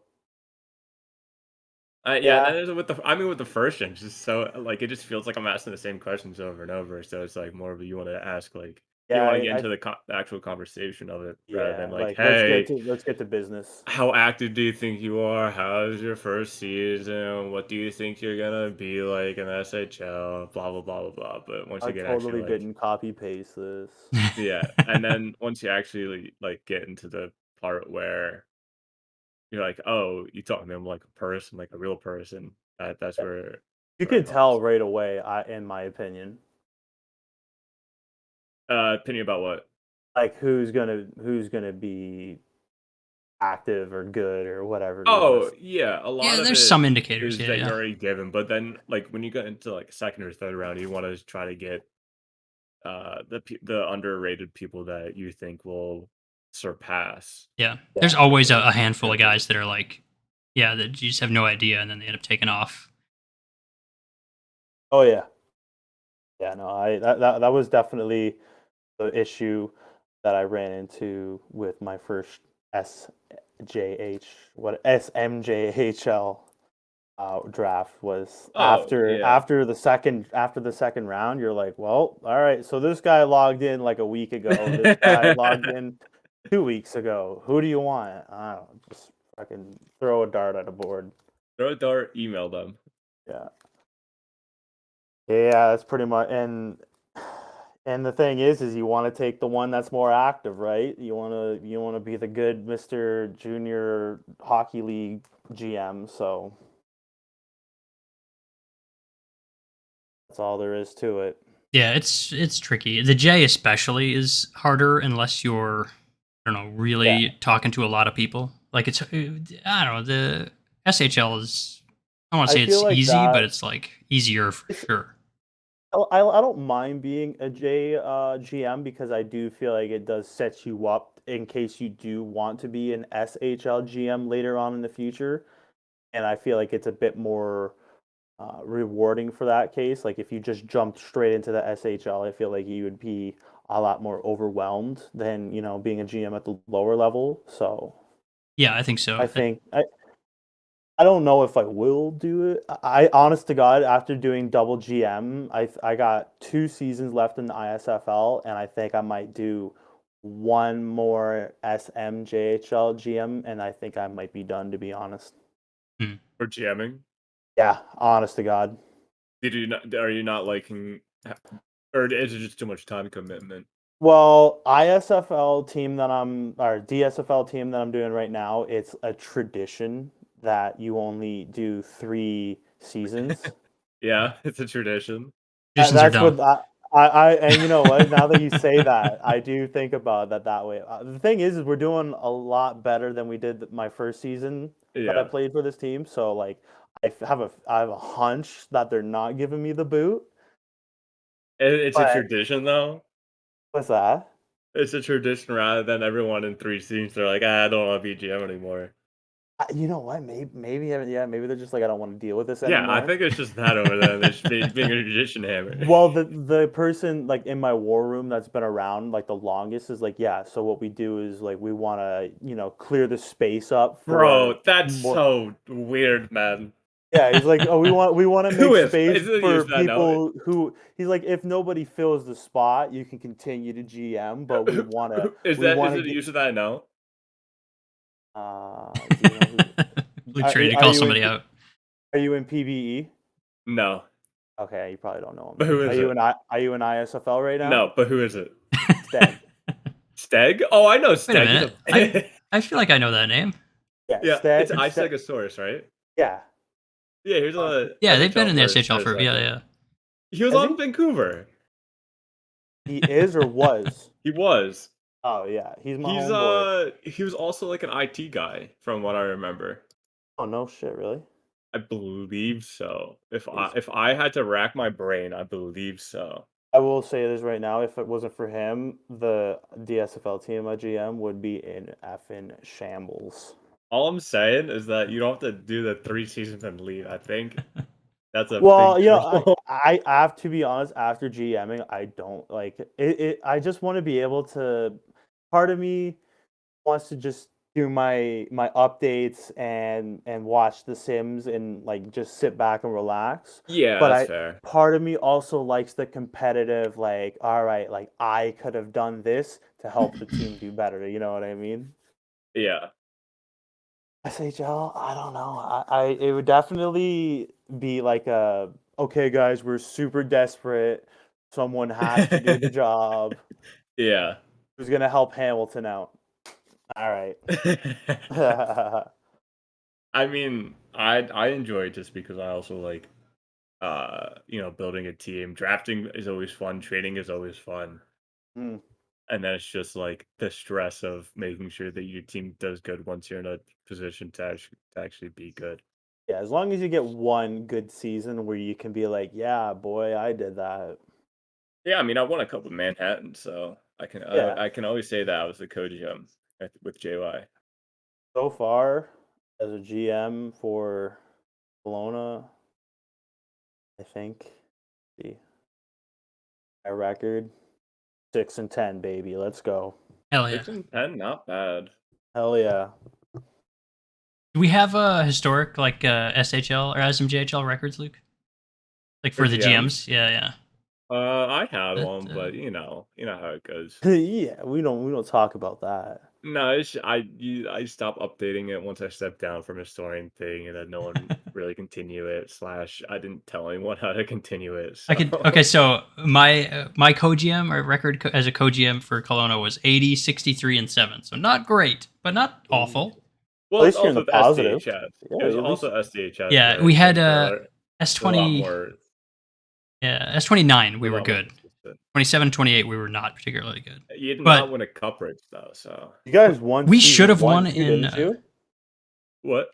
[SPEAKER 2] Yeah, and then
[SPEAKER 3] Yeah.
[SPEAKER 2] there's with the I mean with the first gen, it's just so like it just feels like I'm asking the same questions over and over. So it's like more of a you want to ask like
[SPEAKER 3] Yeah.
[SPEAKER 2] you want to get into the actual conversation of it rather than
[SPEAKER 3] Yeah.
[SPEAKER 2] like,
[SPEAKER 3] Like,
[SPEAKER 2] hey,
[SPEAKER 3] let's get to business.
[SPEAKER 2] how active do you think you are? How's your first season? What do you think you're gonna be like in SHL? Blah blah blah blah blah. But once
[SPEAKER 3] I
[SPEAKER 2] you get actually
[SPEAKER 3] totally
[SPEAKER 2] like
[SPEAKER 3] didn't copy paste this.
[SPEAKER 2] yeah, and then once you actually like get into the part where you're like, oh, you talking to him like a person, like a real person. That's
[SPEAKER 3] Yeah. You
[SPEAKER 2] where it
[SPEAKER 3] can
[SPEAKER 2] helps.
[SPEAKER 3] tell right away, in my opinion,
[SPEAKER 2] Opinion about what?
[SPEAKER 3] like who's gonna be active or good or whatever it
[SPEAKER 2] Oh
[SPEAKER 3] is.
[SPEAKER 2] yeah, a lot
[SPEAKER 1] Yeah,
[SPEAKER 2] of
[SPEAKER 1] there's
[SPEAKER 2] it
[SPEAKER 1] some indicators.
[SPEAKER 2] is
[SPEAKER 1] Yeah,
[SPEAKER 2] that
[SPEAKER 1] yeah.
[SPEAKER 2] you're already given, but then like when you get into like second or third round, you want to try to get the underrated people that you think will surpass.
[SPEAKER 1] Yeah.
[SPEAKER 3] Yeah,
[SPEAKER 1] There's
[SPEAKER 3] for
[SPEAKER 1] always
[SPEAKER 3] sure.
[SPEAKER 1] a handful of guys that are like, yeah, that you just have no idea, and then they end up taking off.
[SPEAKER 3] Oh yeah. Yeah, no, that was definitely the issue that I ran into with my first SMJHL draft was
[SPEAKER 2] Oh yeah,
[SPEAKER 3] after the second round, you're like, well, all right, so this guy logged in like a week ago. This guy logged in 2 weeks ago. Who do you want? I don't know, just fucking throw a dart at a board.
[SPEAKER 2] throw a dart, email them.
[SPEAKER 3] Yeah. Yeah, that's pretty much and the thing is you want to take the one that's more active, right? You want to be the good Mr. Junior Hockey League GM, so that's all there is to it.
[SPEAKER 1] Yeah, it's tricky. The J especially is harder unless you're, I don't know,
[SPEAKER 3] Yeah.
[SPEAKER 1] really talking to a lot of people. Like it's, I don't know, the SHL is. I don't want to
[SPEAKER 3] I
[SPEAKER 1] say
[SPEAKER 3] feel
[SPEAKER 1] it's
[SPEAKER 3] like
[SPEAKER 1] easy, but
[SPEAKER 3] that
[SPEAKER 1] it's like easier for
[SPEAKER 3] it's
[SPEAKER 1] sure.
[SPEAKER 3] I don't mind being a J GM because I do feel like it does set you up in case you do want to be an SHL GM later on in the future. And I feel like it's a bit more rewarding for that case. Like if you just jumped straight into the SHL, I feel like you would be a lot more overwhelmed than being a GM at the lower level. So
[SPEAKER 1] Yeah, I think so.
[SPEAKER 3] I think I don't know if I will do it. I honest to God, after doing double GM, I got 2 seasons left in the ISFL, and I think I might do one more SMJHL GM, and I think I might be done, to be honest.
[SPEAKER 1] Hmm.
[SPEAKER 2] For jamming.
[SPEAKER 3] Yeah, honest to God.
[SPEAKER 2] Did you not? Are you not liking, or is it just too much time commitment?
[SPEAKER 3] Well, ISFL team that I'm or DSFL team that I'm doing right now, it's a tradition that you only do 3 seasons.
[SPEAKER 2] Yeah, it's a tradition.
[SPEAKER 1] Traditions are
[SPEAKER 3] That's
[SPEAKER 1] dumb.
[SPEAKER 3] what and you know what? Now that you say that, I do think about that way. The thing is we're doing a lot better than we did my first season that I
[SPEAKER 2] Yeah,
[SPEAKER 3] played for this team. So like, I have a hunch that they're not giving me the boot.
[SPEAKER 2] it's a
[SPEAKER 3] But
[SPEAKER 2] tradition though.
[SPEAKER 3] what's that?
[SPEAKER 2] It's a tradition rather than everyone in three scenes. They're like, I don't want to be GM anymore.
[SPEAKER 3] You know what? Maybe yeah. Maybe they're just like I don't want to deal with this
[SPEAKER 2] Yeah, I
[SPEAKER 3] anymore.
[SPEAKER 2] think it's just that over there. They're just being a tradition hammer.
[SPEAKER 3] Well, the person like in my war room that's been around like the longest is like, yeah, so what we do is like we want to, clear the space up for
[SPEAKER 2] Bro, that's
[SPEAKER 3] more.
[SPEAKER 2] so weird, man.
[SPEAKER 3] Yeah, he's like, "Oh, we want to
[SPEAKER 2] Who
[SPEAKER 3] make
[SPEAKER 2] is?
[SPEAKER 3] space
[SPEAKER 2] Is it
[SPEAKER 3] for
[SPEAKER 2] used that now?
[SPEAKER 3] people who." He's like, "If nobody fills the spot, you can continue to GM, but
[SPEAKER 2] Is
[SPEAKER 3] we
[SPEAKER 2] that
[SPEAKER 3] want
[SPEAKER 2] is
[SPEAKER 3] to
[SPEAKER 2] it
[SPEAKER 3] get
[SPEAKER 2] used that now?
[SPEAKER 3] do you know who
[SPEAKER 1] Luke's ready to
[SPEAKER 3] are
[SPEAKER 1] call
[SPEAKER 3] you in
[SPEAKER 1] somebody out.
[SPEAKER 3] are you in PBE?
[SPEAKER 2] No.
[SPEAKER 3] Okay, you probably don't know him
[SPEAKER 2] But
[SPEAKER 3] then.
[SPEAKER 2] who is it?
[SPEAKER 3] Are you in ISFL right now?
[SPEAKER 2] No, but who is it?
[SPEAKER 3] Steg.
[SPEAKER 2] Steg? Oh, I know
[SPEAKER 1] Wait a
[SPEAKER 2] Steg. He's
[SPEAKER 1] minute. I feel like I know that name.
[SPEAKER 3] Yeah,
[SPEAKER 2] yeah, it's
[SPEAKER 3] Steg.
[SPEAKER 2] Istegosaurus, right?
[SPEAKER 3] Yeah.
[SPEAKER 2] Yeah, he was on the
[SPEAKER 1] Yeah, they've been
[SPEAKER 2] SHL
[SPEAKER 1] in the
[SPEAKER 2] for
[SPEAKER 1] SHL
[SPEAKER 2] a
[SPEAKER 1] for yeah,
[SPEAKER 2] second.
[SPEAKER 1] yeah.
[SPEAKER 2] He was
[SPEAKER 3] Is
[SPEAKER 2] on
[SPEAKER 3] he?
[SPEAKER 2] Vancouver.
[SPEAKER 3] He is or was?
[SPEAKER 2] He was.
[SPEAKER 3] Oh yeah, he's my homeboy.
[SPEAKER 2] He was also like an IT guy from what I remember.
[SPEAKER 3] Oh no shit, really?
[SPEAKER 2] I believe so.
[SPEAKER 3] He's
[SPEAKER 2] If I had to rack my brain, I believe so.
[SPEAKER 3] I will say this right now, if it wasn't for him, the DSFL team at GM would be in effing shambles.
[SPEAKER 2] All I'm saying is that you don't have to do the 3 seasons and leave. I think that's a
[SPEAKER 3] Well,
[SPEAKER 2] big troll.
[SPEAKER 3] I have to be honest, after GMing, I don't like it. I just want to be able to. Part of me wants to just do my updates and watch The Sims and like just sit back and relax.
[SPEAKER 2] Yeah,
[SPEAKER 3] But
[SPEAKER 2] that's
[SPEAKER 3] I
[SPEAKER 2] fair.
[SPEAKER 3] part of me also likes the competitive, like, all right, like I could have done this to help the team do better. You know what I mean?
[SPEAKER 2] Yeah.
[SPEAKER 3] SHL, I don't know. It would definitely be like a okay, guys, we're super desperate. Someone has to do the job.
[SPEAKER 2] Yeah.
[SPEAKER 3] Who's gonna help Hamilton out? All right.
[SPEAKER 2] I mean, I enjoy it just because I also like building a team. Drafting is always fun, trading is always fun.
[SPEAKER 3] Hmm.
[SPEAKER 2] and then it's just like the stress of making sure that your team does good once you're in a position to actually be good.
[SPEAKER 3] Yeah, as long as you get one good season where you can be like, "Yeah, boy, I did that."
[SPEAKER 2] Yeah, I mean, I won a couple Manhattan, so
[SPEAKER 3] Yeah.
[SPEAKER 2] I can always say that I was the co-GM with JY.
[SPEAKER 3] So far, as a GM for Kelowna, I think see my record 6-10, baby. Let's go.
[SPEAKER 1] Hell yeah.
[SPEAKER 2] 6-10, not bad.
[SPEAKER 3] Hell yeah.
[SPEAKER 1] Do we have a historic like SHL or SMJHL records, Luke? Like
[SPEAKER 2] For
[SPEAKER 1] for the
[SPEAKER 2] GMs,
[SPEAKER 1] GMs? Yeah, yeah.
[SPEAKER 2] I had
[SPEAKER 1] That,
[SPEAKER 2] one, but you know how it goes.
[SPEAKER 3] Yeah, we don't talk about that.
[SPEAKER 2] No, I stopped updating it once I stepped down from historian thing, and then no one really continue it. Slash, I didn't tell anyone how to continue it.
[SPEAKER 1] I
[SPEAKER 2] So
[SPEAKER 1] could. Okay, so my co-GM or record as a co-GM for Kelowna was 80, 63, and 7. So not great, but not
[SPEAKER 3] At
[SPEAKER 1] awful.
[SPEAKER 2] well, it's
[SPEAKER 3] least you're in the
[SPEAKER 2] also the
[SPEAKER 3] positive.
[SPEAKER 2] SDHS.
[SPEAKER 3] Yeah,
[SPEAKER 2] It was
[SPEAKER 3] at least
[SPEAKER 2] also SDHS
[SPEAKER 1] Yeah,
[SPEAKER 2] where
[SPEAKER 1] we had
[SPEAKER 2] there's a lot
[SPEAKER 1] S20.
[SPEAKER 2] more
[SPEAKER 1] Yeah, S29 we
[SPEAKER 2] a
[SPEAKER 1] were
[SPEAKER 2] lot more
[SPEAKER 1] good.
[SPEAKER 2] consistent.
[SPEAKER 1] 27 and 28 we were not particularly good.
[SPEAKER 2] You did
[SPEAKER 1] But
[SPEAKER 2] not win a coverage though, so
[SPEAKER 3] you guys won
[SPEAKER 1] we should
[SPEAKER 3] season
[SPEAKER 1] have
[SPEAKER 3] one
[SPEAKER 1] won
[SPEAKER 3] too,
[SPEAKER 1] in
[SPEAKER 3] didn't you?
[SPEAKER 2] what?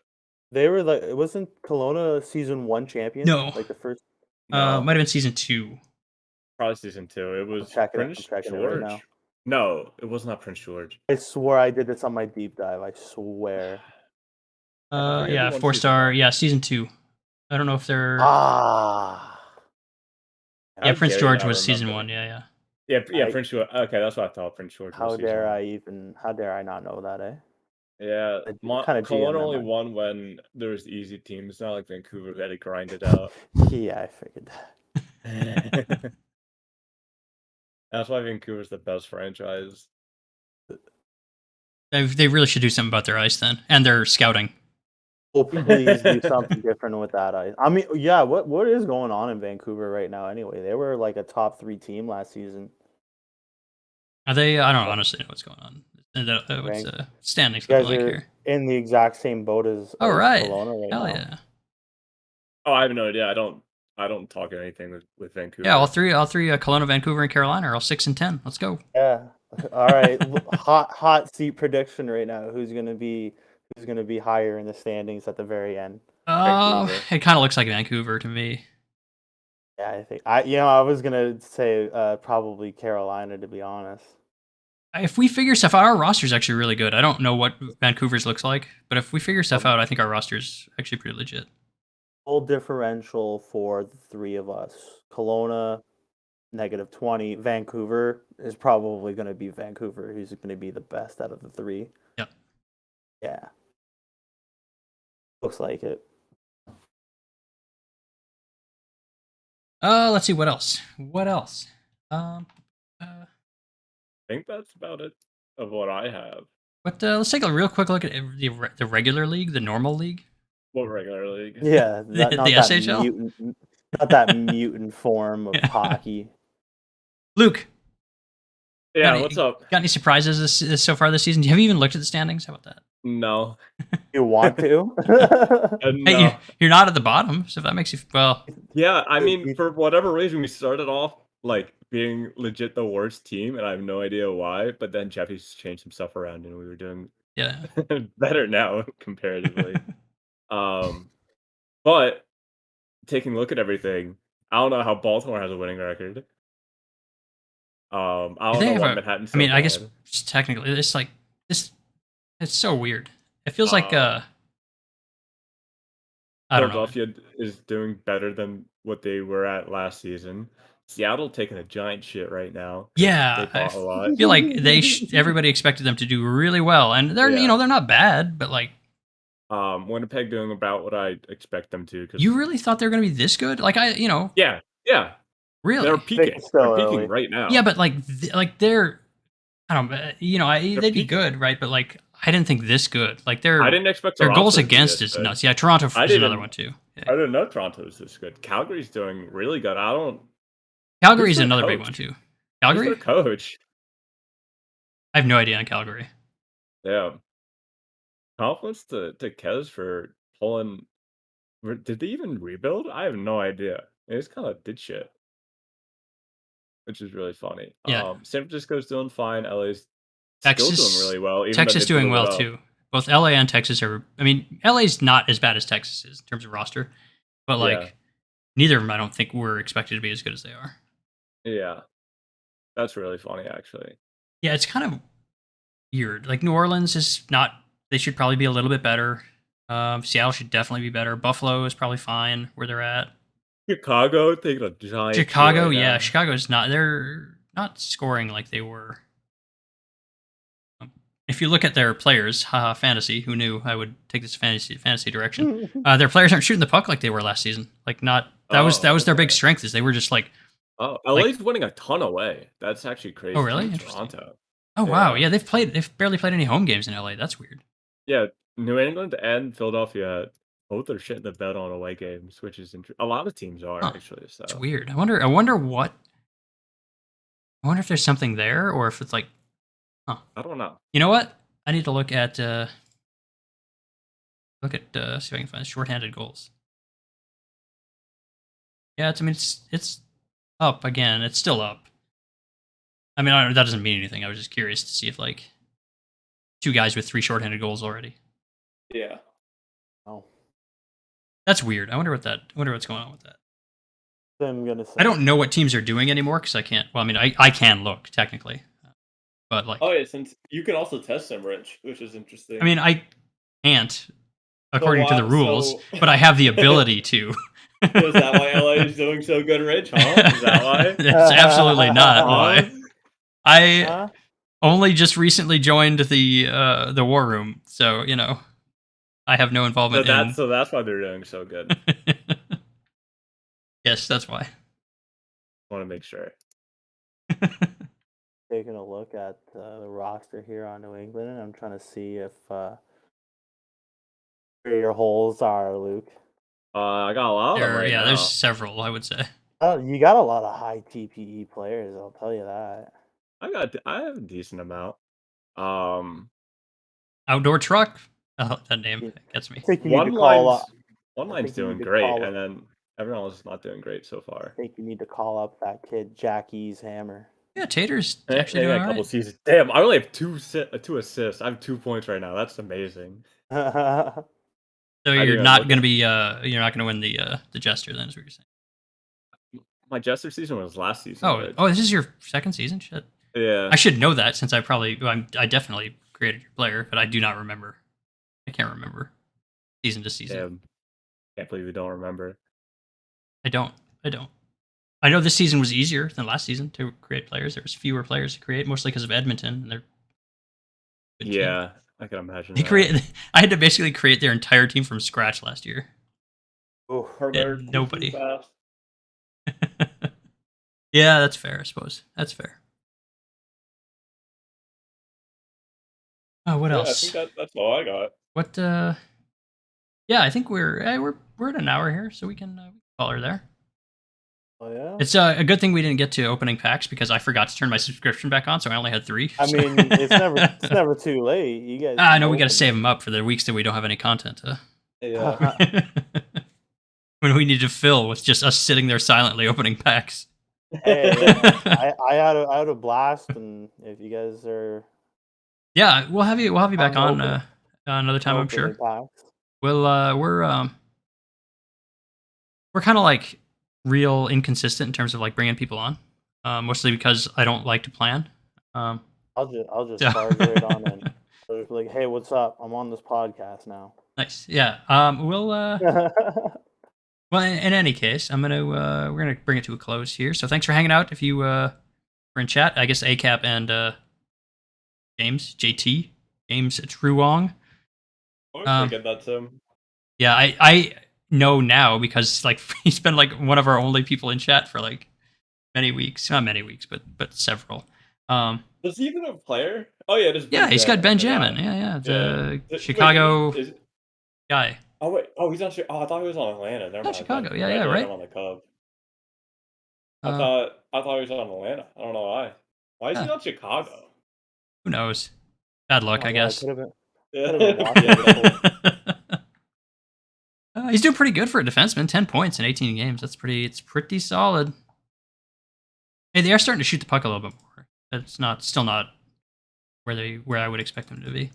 [SPEAKER 3] They were like, it wasn't Kelowna season one champions?
[SPEAKER 1] no.
[SPEAKER 3] Like the first.
[SPEAKER 2] No,
[SPEAKER 1] Might have been season 2.
[SPEAKER 2] probably season 2. It
[SPEAKER 3] I'm
[SPEAKER 2] was
[SPEAKER 3] checking it. I'm
[SPEAKER 2] Prince
[SPEAKER 3] checking it right now.
[SPEAKER 2] George. No, it was not Prince George.
[SPEAKER 3] I swore I did this on my deep dive. I swear.
[SPEAKER 2] I forget who
[SPEAKER 1] Yeah,
[SPEAKER 2] won season
[SPEAKER 1] 4-star.
[SPEAKER 2] 1.
[SPEAKER 1] Yeah, season 2. I don't know if they're
[SPEAKER 3] Ah,
[SPEAKER 1] Yeah,
[SPEAKER 2] How
[SPEAKER 1] Prince
[SPEAKER 2] dare you
[SPEAKER 1] George
[SPEAKER 2] not
[SPEAKER 1] was season
[SPEAKER 2] remember?
[SPEAKER 1] 1. Yeah, yeah.
[SPEAKER 2] Yeah,
[SPEAKER 3] I
[SPEAKER 2] Prince George. Okay, that's what I thought. Prince George was season 1.
[SPEAKER 3] how dare I not know that, eh?
[SPEAKER 2] Yeah,
[SPEAKER 3] What kind of
[SPEAKER 2] Kelowna
[SPEAKER 3] GM am
[SPEAKER 2] only
[SPEAKER 3] I?
[SPEAKER 2] won when there was easy teams. It's not like Vancouver who had to grind it out.
[SPEAKER 3] Yeah, I figured that.
[SPEAKER 2] That's why Vancouver's the best franchise.
[SPEAKER 1] They really should do something about their ice then and their scouting.
[SPEAKER 3] Well, please do something different with that. I mean, yeah. What is going on in Vancouver right now? Anyway, they were like a top 3 team last season.
[SPEAKER 1] Are they? I don't
[SPEAKER 3] Uh,
[SPEAKER 1] honestly know what's going on. What's
[SPEAKER 3] Rank.
[SPEAKER 1] standings
[SPEAKER 3] You
[SPEAKER 1] looking
[SPEAKER 3] guys
[SPEAKER 1] like
[SPEAKER 3] are
[SPEAKER 1] here?
[SPEAKER 3] in the exact same boat
[SPEAKER 1] All
[SPEAKER 3] as
[SPEAKER 1] right.
[SPEAKER 3] Kelowna right
[SPEAKER 1] Hell
[SPEAKER 3] now.
[SPEAKER 1] yeah.
[SPEAKER 2] Oh, I have no idea. I don't talk anything with
[SPEAKER 1] Yeah, all
[SPEAKER 2] Vancouver.
[SPEAKER 1] three, Kelowna, Vancouver, and Carolina are all 6-10. Let's go.
[SPEAKER 3] Yeah. All right. Hot seat prediction right now. Who's gonna be higher in the standings at the very end? Vancouver.
[SPEAKER 1] It kind of looks like Vancouver to me.
[SPEAKER 3] Yeah, I think I was gonna say probably Carolina, to be honest.
[SPEAKER 1] If we figure stuff out, our roster's actually really good. I don't know what Vancouver's looks like, but if we figure stuff out, I think our roster's actually pretty legit.
[SPEAKER 3] Full differential for the 3 of us. Kelowna -20. Vancouver is probably going to be Vancouver. He's going to be the best out of the 3.
[SPEAKER 1] Yep.
[SPEAKER 3] Yeah. Looks like it.
[SPEAKER 1] Let's see what else. What else? Uh,
[SPEAKER 2] I think that's about it of what I have.
[SPEAKER 1] But let's take a real quick look at the regular league, the normal league,
[SPEAKER 2] What regular league?
[SPEAKER 3] Yeah,
[SPEAKER 1] the
[SPEAKER 3] not that
[SPEAKER 1] SHL.
[SPEAKER 3] mutant form of
[SPEAKER 1] Yeah.
[SPEAKER 3] hockey.
[SPEAKER 1] Luke,
[SPEAKER 2] Yeah, what's up?
[SPEAKER 1] got any surprises so far this season? Have you even looked at the standings? How about that?
[SPEAKER 2] No.
[SPEAKER 3] You want to?
[SPEAKER 1] Hey,
[SPEAKER 2] No.
[SPEAKER 1] you're not at the bottom, so if that makes you well.
[SPEAKER 2] Yeah, I mean, for whatever reason, we started off like being legit the worst team, and I have no idea why. But then Jeffy's changed some stuff around, and we were doing
[SPEAKER 1] Yeah.
[SPEAKER 2] better now comparatively. But taking a look at everything, I don't know how Baltimore has a winning record. I don't
[SPEAKER 1] They
[SPEAKER 2] know
[SPEAKER 1] have
[SPEAKER 2] why
[SPEAKER 1] a.
[SPEAKER 2] Manhattan's
[SPEAKER 1] I
[SPEAKER 2] so
[SPEAKER 1] mean, I guess
[SPEAKER 2] bad.
[SPEAKER 1] just technically, it's like this. It's so weird. It feels like
[SPEAKER 2] Uh,
[SPEAKER 1] I don't know.
[SPEAKER 2] Philadelphia is doing better than what they were at last season. Seattle taking a giant shit right now because they
[SPEAKER 1] Yeah,
[SPEAKER 2] bought a lot.
[SPEAKER 1] feel like everybody expected them to do really well, and they're
[SPEAKER 2] Yeah.
[SPEAKER 1] they're not bad, but like
[SPEAKER 2] Winnipeg doing about what I expect them to. Cause
[SPEAKER 1] you really thought they were going to be this good? Like
[SPEAKER 2] yeah,
[SPEAKER 1] really.
[SPEAKER 2] they're
[SPEAKER 3] think
[SPEAKER 2] peaking.
[SPEAKER 3] it's still
[SPEAKER 2] They're peaking
[SPEAKER 3] early.
[SPEAKER 2] right now.
[SPEAKER 1] Yeah, but like they're I don't they'd be
[SPEAKER 2] peaking.
[SPEAKER 1] good, right? But like I didn't think this good. Like
[SPEAKER 2] I didn't expect
[SPEAKER 1] their goals
[SPEAKER 2] Toronto to be
[SPEAKER 1] against
[SPEAKER 2] this
[SPEAKER 1] is
[SPEAKER 2] good.
[SPEAKER 1] nuts. Yeah, Toronto
[SPEAKER 2] I
[SPEAKER 1] is another
[SPEAKER 2] didn't.
[SPEAKER 1] one too. Yeah.
[SPEAKER 2] I didn't know Toronto was this good. Calgary's doing really good. I don't.
[SPEAKER 1] Calgary's
[SPEAKER 2] Who's their
[SPEAKER 1] another big
[SPEAKER 2] coach?
[SPEAKER 1] one too.
[SPEAKER 2] Who's
[SPEAKER 1] Calgary?
[SPEAKER 2] their coach?
[SPEAKER 1] I have no idea on Calgary.
[SPEAKER 2] Yeah. Compliments to Kez for pulling. Did they even rebuild? I have no idea. They just kind of did shit. which is really funny.
[SPEAKER 1] Yeah.
[SPEAKER 2] San Francisco's doing fine. LA's still doing
[SPEAKER 1] Texas
[SPEAKER 2] really well, even though
[SPEAKER 1] Texas
[SPEAKER 2] they
[SPEAKER 1] doing
[SPEAKER 2] blew it
[SPEAKER 1] well
[SPEAKER 2] up.
[SPEAKER 1] too. Both LA and Texas are. I mean, LA's not as bad as Texas is in terms of roster, but
[SPEAKER 2] Yeah,
[SPEAKER 1] like neither of them, I don't think were expected to be as good as they are.
[SPEAKER 2] yeah, that's really funny, actually.
[SPEAKER 1] Yeah, it's kind of weird. Like New Orleans is not. They should probably be a little bit better. Seattle should definitely be better. Buffalo is probably fine where they're at.
[SPEAKER 2] Chicago taking a giant key
[SPEAKER 1] Chicago,
[SPEAKER 2] right
[SPEAKER 1] yeah,
[SPEAKER 2] now.
[SPEAKER 1] Chicago's not. They're not scoring like they were. If you look at their players, haha, fantasy. Who knew I would take this fantasy direction? Their players aren't shooting the puck like they were last season. Like not that was their big
[SPEAKER 2] Okay.
[SPEAKER 1] strength is they were just like
[SPEAKER 2] Oh,
[SPEAKER 1] like
[SPEAKER 2] LA's winning a ton away. That's actually
[SPEAKER 1] oh
[SPEAKER 2] crazy. So
[SPEAKER 1] really
[SPEAKER 2] is
[SPEAKER 1] interesting.
[SPEAKER 2] Toronto.
[SPEAKER 1] Oh wow,
[SPEAKER 2] Yeah.
[SPEAKER 1] yeah, they've barely played any home games in LA. That's weird.
[SPEAKER 2] Yeah, New England and Philadelphia both are shitting the bed on away games, which is a lot of teams are
[SPEAKER 1] Huh?
[SPEAKER 2] actually.
[SPEAKER 1] It's
[SPEAKER 2] So
[SPEAKER 1] weird. I wonder if there's something there or if it's like huh.
[SPEAKER 2] I don't know.
[SPEAKER 1] You know what? I need to see if I can find shorthanded goals. Yeah, it's up again. It's still up. I mean, that doesn't mean anything. I was just curious to see if like two guys with 3 shorthanded goals already.
[SPEAKER 2] Yeah.
[SPEAKER 3] Oh,
[SPEAKER 1] That's weird. I wonder what's going on with that.
[SPEAKER 3] I'm gonna say.
[SPEAKER 1] I don't know what teams are doing anymore because I can't. Well, I mean, I can look technically, but like,
[SPEAKER 2] Oh yeah, since you can also test them, Rich, which is interesting.
[SPEAKER 1] I mean, I can't according to the rules,
[SPEAKER 2] so
[SPEAKER 1] but I have the ability to.
[SPEAKER 2] so is that why LA is doing so good, Rich? Huh? Is that why?
[SPEAKER 1] It's absolutely not why. I
[SPEAKER 3] Huh?
[SPEAKER 1] only just recently joined the war room, so you know, I have no
[SPEAKER 2] So
[SPEAKER 1] involvement
[SPEAKER 2] that's
[SPEAKER 1] in.
[SPEAKER 2] so that's why they're doing so good.
[SPEAKER 1] Yes, that's why.
[SPEAKER 2] Want to make sure.
[SPEAKER 3] Taking a look at the roster here on New England, and I'm trying to see if where your holes are, Luke.
[SPEAKER 2] I got a lot of them right
[SPEAKER 1] There's
[SPEAKER 2] now.
[SPEAKER 1] several, I would say.
[SPEAKER 3] Oh, you got a lot of high TPE players. I'll tell you that.
[SPEAKER 2] I have a decent amount. Um,
[SPEAKER 1] Outdoor truck. Oh, that name
[SPEAKER 3] You-
[SPEAKER 1] gets
[SPEAKER 3] I
[SPEAKER 1] me.
[SPEAKER 3] think you need to
[SPEAKER 2] one
[SPEAKER 3] call
[SPEAKER 2] line's
[SPEAKER 3] up.
[SPEAKER 2] one
[SPEAKER 3] I
[SPEAKER 2] line's
[SPEAKER 3] think you
[SPEAKER 2] doing
[SPEAKER 3] need to
[SPEAKER 2] great,
[SPEAKER 3] call
[SPEAKER 2] and
[SPEAKER 3] up.
[SPEAKER 2] then everyone else is not doing great so
[SPEAKER 3] I
[SPEAKER 2] far.
[SPEAKER 3] think you need to call up that kid Jackie's Hammer.
[SPEAKER 1] Yeah, Tater's
[SPEAKER 2] They
[SPEAKER 1] actually
[SPEAKER 2] got
[SPEAKER 1] doing
[SPEAKER 2] a
[SPEAKER 1] all
[SPEAKER 2] couple
[SPEAKER 1] right.
[SPEAKER 2] seasons. Damn, I only have two assists. I have 2 points right now. That's amazing.
[SPEAKER 1] So
[SPEAKER 2] I
[SPEAKER 1] you're
[SPEAKER 2] didn't
[SPEAKER 1] not
[SPEAKER 2] look
[SPEAKER 1] gonna
[SPEAKER 2] at
[SPEAKER 1] be you're not gonna win the Jester then, is what you're saying.
[SPEAKER 2] my Jester season was last season. Rich.
[SPEAKER 1] Oh, this is your second season. Shit,
[SPEAKER 2] Yeah.
[SPEAKER 1] I should know that since I definitely created your player, but I do not remember. I can't remember season to season.
[SPEAKER 2] Damn. Can't believe you don't remember.
[SPEAKER 1] I don't. I know this season was easier than last season to create players. There was fewer players to create, mostly because of Edmonton and their good team.
[SPEAKER 2] Yeah, I can imagine.
[SPEAKER 1] They created. I had to basically create their entire team from scratch last year.
[SPEAKER 3] Ooh,
[SPEAKER 1] And nobody. Yeah, that's fair. I suppose that's fair. Oh, what else?
[SPEAKER 2] I think that's all I got.
[SPEAKER 1] What? Yeah, I think we're at an hour here, so we can call her there.
[SPEAKER 3] oh yeah.
[SPEAKER 1] It's a good thing we didn't get to opening packs because I forgot to turn my subscription back on, so I only had 3.
[SPEAKER 3] I
[SPEAKER 1] so-
[SPEAKER 3] mean, it's never too late. You guys.
[SPEAKER 1] I
[SPEAKER 3] can
[SPEAKER 1] know we got to
[SPEAKER 3] open
[SPEAKER 1] save
[SPEAKER 3] them.
[SPEAKER 1] them up for the weeks that we don't have any content.
[SPEAKER 2] Yeah.
[SPEAKER 1] When we need to fill with just us sitting there silently opening packs.
[SPEAKER 3] Hey, yeah, I had a blast, and if you guys are
[SPEAKER 1] Yeah, we'll have you back on
[SPEAKER 3] open-
[SPEAKER 1] another time, I'm sure.
[SPEAKER 3] opening packs,
[SPEAKER 1] We're kind of like real inconsistent in terms of like bringing people on, mostly because I don't like to plan.
[SPEAKER 3] I'll just
[SPEAKER 1] Yeah.
[SPEAKER 3] charge right on in. So just be like, hey, what's up? I'm on this podcast now.
[SPEAKER 1] Nice, yeah. We'll well, in any case, we're gonna bring it to a close here. So thanks for hanging out. If you were in chat, I guess ACAP and James Truong.
[SPEAKER 2] I forget that Tim.
[SPEAKER 1] Yeah, I know now because like he's been like one of our only people in chat for like many weeks. Not many weeks, but several.
[SPEAKER 2] Does he even have a player? Oh yeah, there's
[SPEAKER 1] Yeah, he's got
[SPEAKER 2] Benjamin.
[SPEAKER 1] Benjamin. Yeah, the
[SPEAKER 2] Wait,
[SPEAKER 1] Chicago guy.
[SPEAKER 2] Oh wait, he's on. I thought he was on Atlanta. Never mind.
[SPEAKER 1] Chicago. Yeah, right.
[SPEAKER 2] I'm on the Cubs.
[SPEAKER 1] Uh,
[SPEAKER 2] I thought he was on Atlanta. I don't know why. Why is he
[SPEAKER 1] Yeah.
[SPEAKER 2] on Chicago?
[SPEAKER 1] Who knows? Bad luck,
[SPEAKER 3] Oh,
[SPEAKER 1] I
[SPEAKER 3] yeah,
[SPEAKER 1] guess.
[SPEAKER 3] Could have been.
[SPEAKER 2] Yeah.
[SPEAKER 3] Could've been watching
[SPEAKER 1] He's doing pretty good for a defenseman. 10 points in 18 games. It's pretty solid. Hey, they are starting to shoot the puck a little bit more. It's still not where I would expect them to be.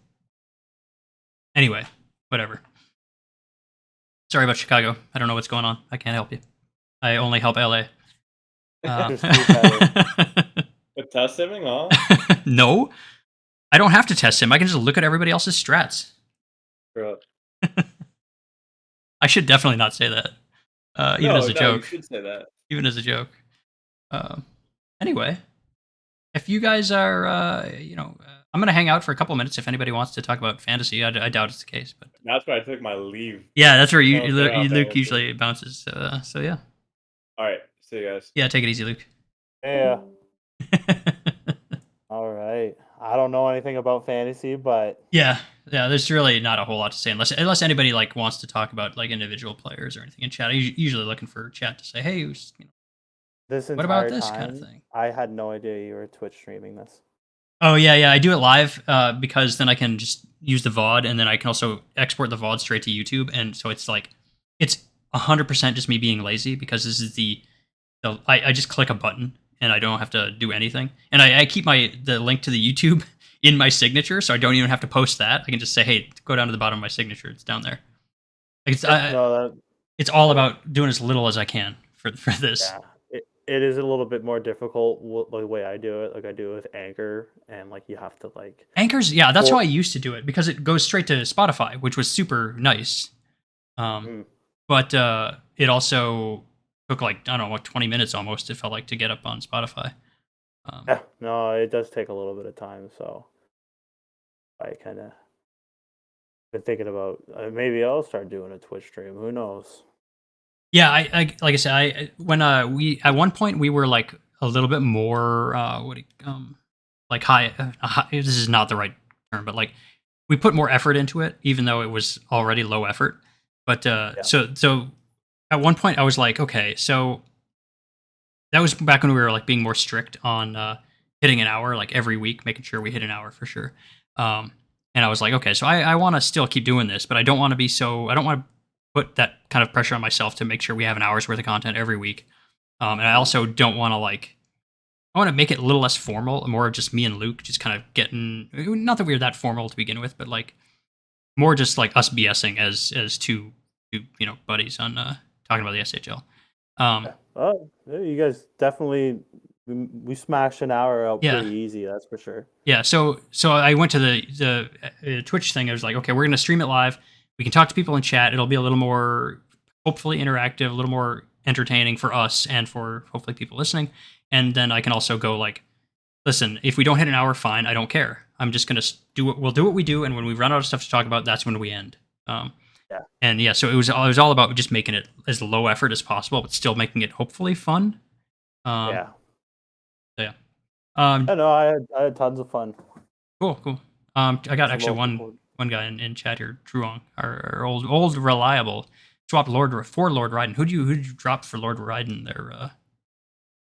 [SPEAKER 1] Anyway, whatever. Sorry about Chicago. I don't know what's going on. I can't help you. I only help LA.
[SPEAKER 3] Just do better.
[SPEAKER 2] With test simming, huh?
[SPEAKER 1] No, I don't have to test him. I can just look at everybody else's strats.
[SPEAKER 2] Bro.
[SPEAKER 1] I should definitely not say that, even as a
[SPEAKER 2] You
[SPEAKER 1] joke.
[SPEAKER 2] should say that.
[SPEAKER 1] Even as a joke. Anyway, if you guys are, I'm gonna hang out for a couple minutes if anybody wants to talk about fantasy. I doubt it's the case, but
[SPEAKER 2] That's where I took my leave.
[SPEAKER 1] yeah, that's where
[SPEAKER 2] Oh,
[SPEAKER 1] Luke usually bounces. So yeah.
[SPEAKER 2] All right, see you guys.
[SPEAKER 1] Yeah, take it easy, Luke.
[SPEAKER 3] Yeah. All right. I don't know anything about fantasy, but
[SPEAKER 1] yeah. There's really not a whole lot to say unless anybody like wants to talk about like individual players or anything in chat. I'm usually looking for chat to say, hey,
[SPEAKER 3] this
[SPEAKER 1] what about
[SPEAKER 3] entire
[SPEAKER 1] this
[SPEAKER 3] time,
[SPEAKER 1] kind of thing?
[SPEAKER 3] I had no idea you were Twitch streaming this.
[SPEAKER 1] Oh yeah, I do it live because then I can just use the VOD, and then I can also export the VOD straight to YouTube, and so it's 100% just me being lazy because this is I just click a button and I don't have to do anything, and I keep the link to the YouTube in my signature, so I don't even have to post that. I can just say, hey, go down to the bottom of my signature; it's down there. It's it's all about doing as little as I can for this.
[SPEAKER 3] Yeah. It is a little bit more difficult the way I do it. Like I do it with Anchor, and like you have to like
[SPEAKER 1] Anchor's. Yeah, that's how I used to do it because it goes straight to Spotify, which was super nice. But it also took I don't know 20 minutes almost. It felt like to get up on Spotify.
[SPEAKER 3] Yeah, no, it does take a little bit of time. So I kind of been thinking about maybe I'll start doing a Twitch stream. Who knows?
[SPEAKER 1] Yeah, I like I said, when we at one point we were like a little bit more like high. This is not the right term, but like we put more effort into it, even though it was already low effort. But so at one point I was like, okay, so that was back when we were like being more strict on hitting an hour like every week, making sure we hit an hour for sure. And I was like, okay, so I want to still keep doing this, but I don't want to be I don't want to put that kind of pressure on myself to make sure we have an hour's worth of content every week. And I also don't want to I want to make it a little less formal, more just me and Luke just kind of getting, not that we were that formal to begin with, but like more just like us BSing as two buddies on talking about the SHL.
[SPEAKER 3] Oh, you guys definitely we smashed an hour out pretty easy. That's for sure.
[SPEAKER 1] Yeah. So I went to the Twitch thing. I was like, okay, we're gonna stream it live. We can talk to people in chat. It'll be a little more, hopefully, interactive, a little more entertaining for us and for hopefully people listening. And then I can also go like, listen, if we don't hit an hour, fine. I don't care. I'm just gonna we'll do what we do, and when we run out of stuff to talk about, that's when we end. And yeah, so it was all about just making it as low effort as possible, but still making it hopefully fun.
[SPEAKER 3] Yeah.
[SPEAKER 1] I
[SPEAKER 3] know I had tons of fun.
[SPEAKER 1] Cool. I got actually one guy in chat here, Truong, our old reliable, swapped Lord Raiden. Who'd you drop for Lord Raiden there?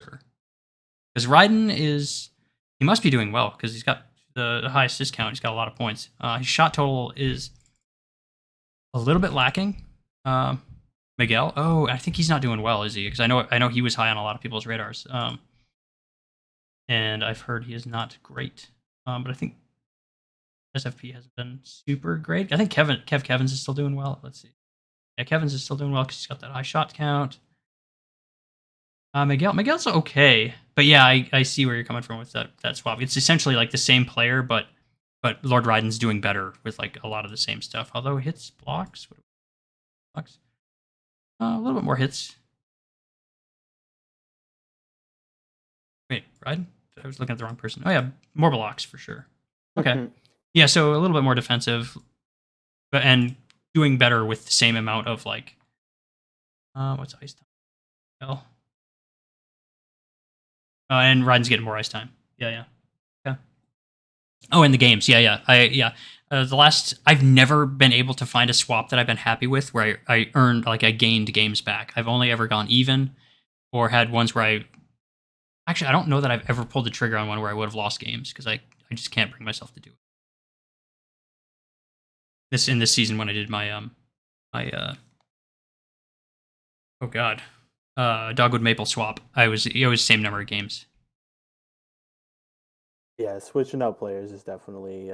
[SPEAKER 1] Because Raiden he must be doing well because he's got the highest discount. He's got a lot of points. His shot total is a little bit lacking. Miguel, I think he's not doing well, is he? Because I know he was high on a lot of people's radars. And I've heard he is not great. But I think SFP hasn't been super great. I think Kevin's is still doing well. Let's see. Yeah, Kevin's is still doing well because he's got that high shot count. Miguel's okay, but yeah, I see where you're coming from with that swap. It's essentially like the same player, but Lord Raiden's doing better with like a lot of the same stuff. Although hits blocks, a little bit more hits. Wait, Raiden? I was looking at the wrong person. Oh yeah, more blocks for sure. Okay, yeah, so a little bit more defensive, and doing better with the same amount of like, what's ice time? Well. And Raiden's getting more ice time. Yeah. Oh, in the games. Yeah. I've never been able to find a swap that I've been happy with where I earned, like I gained games back. I've only ever gone even or had ones where I don't know that I've ever pulled the trigger on one where I would have lost games because I just can't bring myself to do it. In this season when I did my Dogwood Maple swap, it was the same number of games.
[SPEAKER 3] Yeah, switching out players is definitely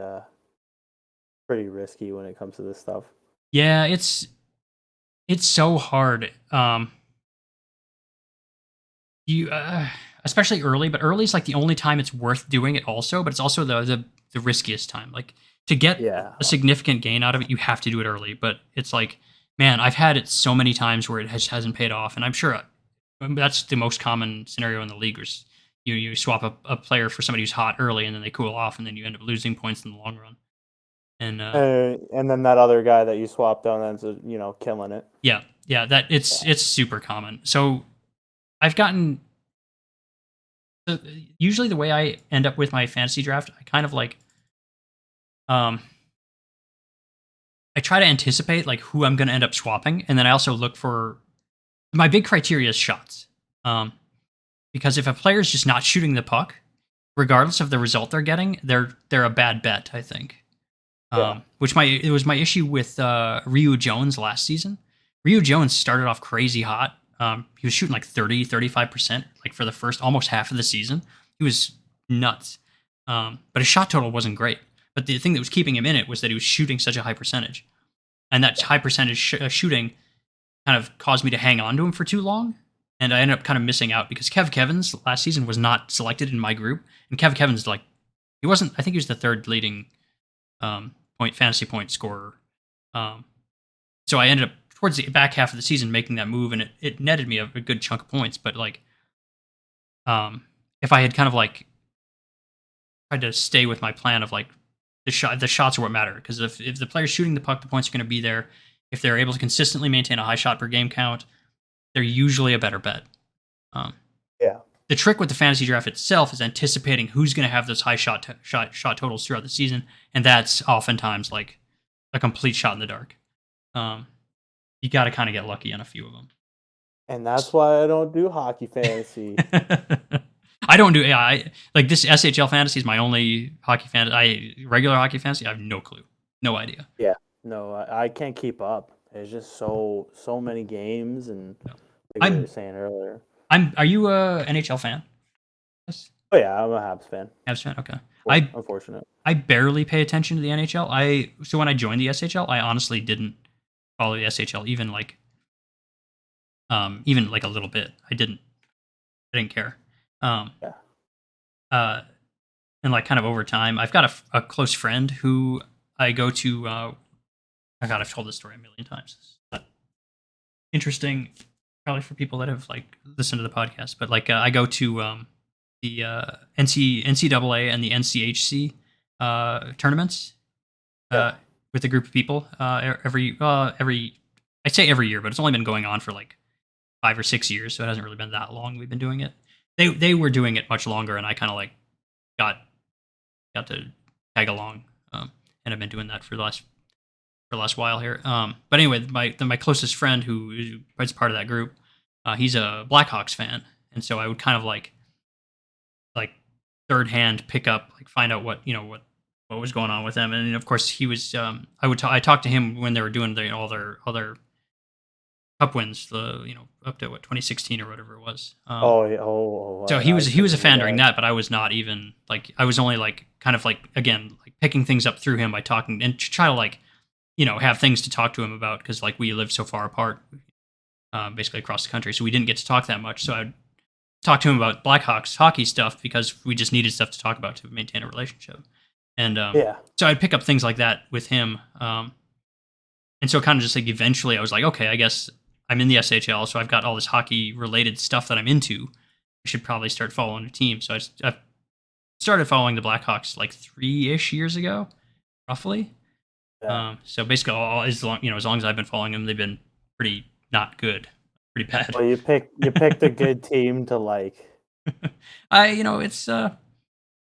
[SPEAKER 3] pretty risky when it comes to this stuff.
[SPEAKER 1] Yeah, it's so hard. You especially early, but early is like the only time it's worth doing it also, but it's also the riskiest time. Like to get
[SPEAKER 3] Yeah.
[SPEAKER 1] a significant gain out of it, you have to do it early, but it's like man, I've had it so many times where it hasn't paid off, and I'm sure that's the most common scenario in the league. Is you swap a player for somebody who's hot early, and then they cool off, and then you end up losing points in the long run. And
[SPEAKER 3] And then that other guy that you swapped on ends up, killing it.
[SPEAKER 1] yeah, that it's super common. So I've gotten so usually the way I end up with my fantasy draft, I kind of like um I try to anticipate like who I'm going to end up swapping, and then I also look for my big criteria is shots. Um, because if a player is just not shooting the puck, regardless of the result they're getting, they're a bad bet. I think.
[SPEAKER 3] Yeah.
[SPEAKER 1] Which it was my issue with Ryu Jones last season. Ryu Jones started off crazy hot. He was shooting like 35% like for the first almost half of the season. He was nuts. But his shot total wasn't great. But the thing that was keeping him in it was that he was shooting such a high percentage. And that high percentage shooting kind of caused me to hang on to him for too long. And I ended up kind of missing out because Kev Kevins last season was not selected in my group. And Kev Kevins, like, he wasn't, I think he was the third leading fantasy point scorer. So I ended up towards the back half of the season making that move, and it netted me a good chunk of points. But like, if I had kind of like tried to stay with my plan of like the shots are what matter, because if the player's shooting the puck, the points are going to be there. If they're able to consistently maintain a high shot per game count, they're usually a better bet.
[SPEAKER 3] Yeah.
[SPEAKER 1] The trick with the fantasy draft itself is anticipating who's going to have those high shot totals throughout the season, and that's oftentimes like a complete shot in the dark. You got to kind of get lucky on a few of them.
[SPEAKER 3] And that's why I don't do hockey fantasy.
[SPEAKER 1] I don't do I like this SHL fantasy is my only hockey fantasy. Regular hockey fantasy, I have no clue, no idea.
[SPEAKER 3] Yeah. No, I can't keep up. There's just so many games, and like we were saying earlier.
[SPEAKER 1] Are you a NHL fan? Yes.
[SPEAKER 3] Oh yeah, I'm a Habs fan.
[SPEAKER 1] Habs fan. Okay.
[SPEAKER 3] Unfortunate.
[SPEAKER 1] I barely pay attention to the NHL. So when I joined the SHL, I honestly didn't follow the SHL even like a little bit. I didn't care.
[SPEAKER 3] Yeah.
[SPEAKER 1] And like kind of over time, I've got a close friend who I go to. Oh God, I've told this story a million times. But interesting, probably for people that have like listened to the podcast. But like, I go to the NCAA and the NCHC tournaments with a group of people every I'd say every year, but it's only been going on for like 5 or 6 years, so it hasn't really been that long we've been doing it. They were doing it much longer, and I kind of like got to tag along, and I've been doing that for the last while here. But anyway, my closest friend who is part of that group, he's a Blackhawks fan, and so I would kind of like third hand pick up, like find out what was going on with them, and of course he was. I talked to him when they were doing all their cup wins, up to 2016 or whatever it was. So he was a fan during that, but I was not even like I was only like kind of like again like picking things up through him by talking and to try to like have things to talk to him about because like we lived so far apart, basically across the country, so we didn't get to talk that much. So I'd talk to him about Blackhawks hockey stuff because we just needed stuff to talk about to maintain a relationship. And so I'd pick up things like that with him. And so kind of just like eventually I was like, okay, I guess I'm in the SHL, so I've got all this hockey related stuff that I'm into. I should probably start following a team. So I started following the Blackhawks like 3-ish years ago, roughly. Yeah. So basically, as long as I've been following them, they've been pretty not good, pretty bad.
[SPEAKER 3] Well, you picked a good team to like.
[SPEAKER 1] It's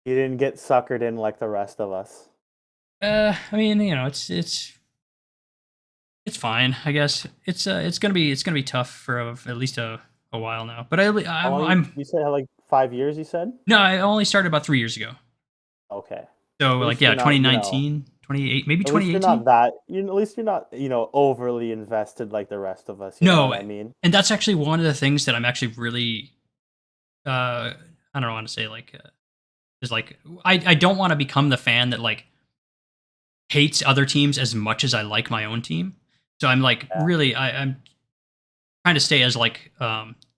[SPEAKER 3] you didn't get suckered in like the rest of us.
[SPEAKER 1] I mean, it's fine, I guess. It's gonna be tough for at least a while now. But
[SPEAKER 3] you said like 5 years. You said
[SPEAKER 1] no. I only started about 3 years ago.
[SPEAKER 3] Okay.
[SPEAKER 1] So like 2019, 28, maybe 2018.
[SPEAKER 3] At least you're not overly invested like the rest of us. You know what I mean,
[SPEAKER 1] and that's actually one of the things that I'm actually really I don't want to say like Is like I don't want to become the fan that like hates other teams as much as I like my own team. So I'm like
[SPEAKER 3] Yeah.
[SPEAKER 1] really I'm trying to stay as like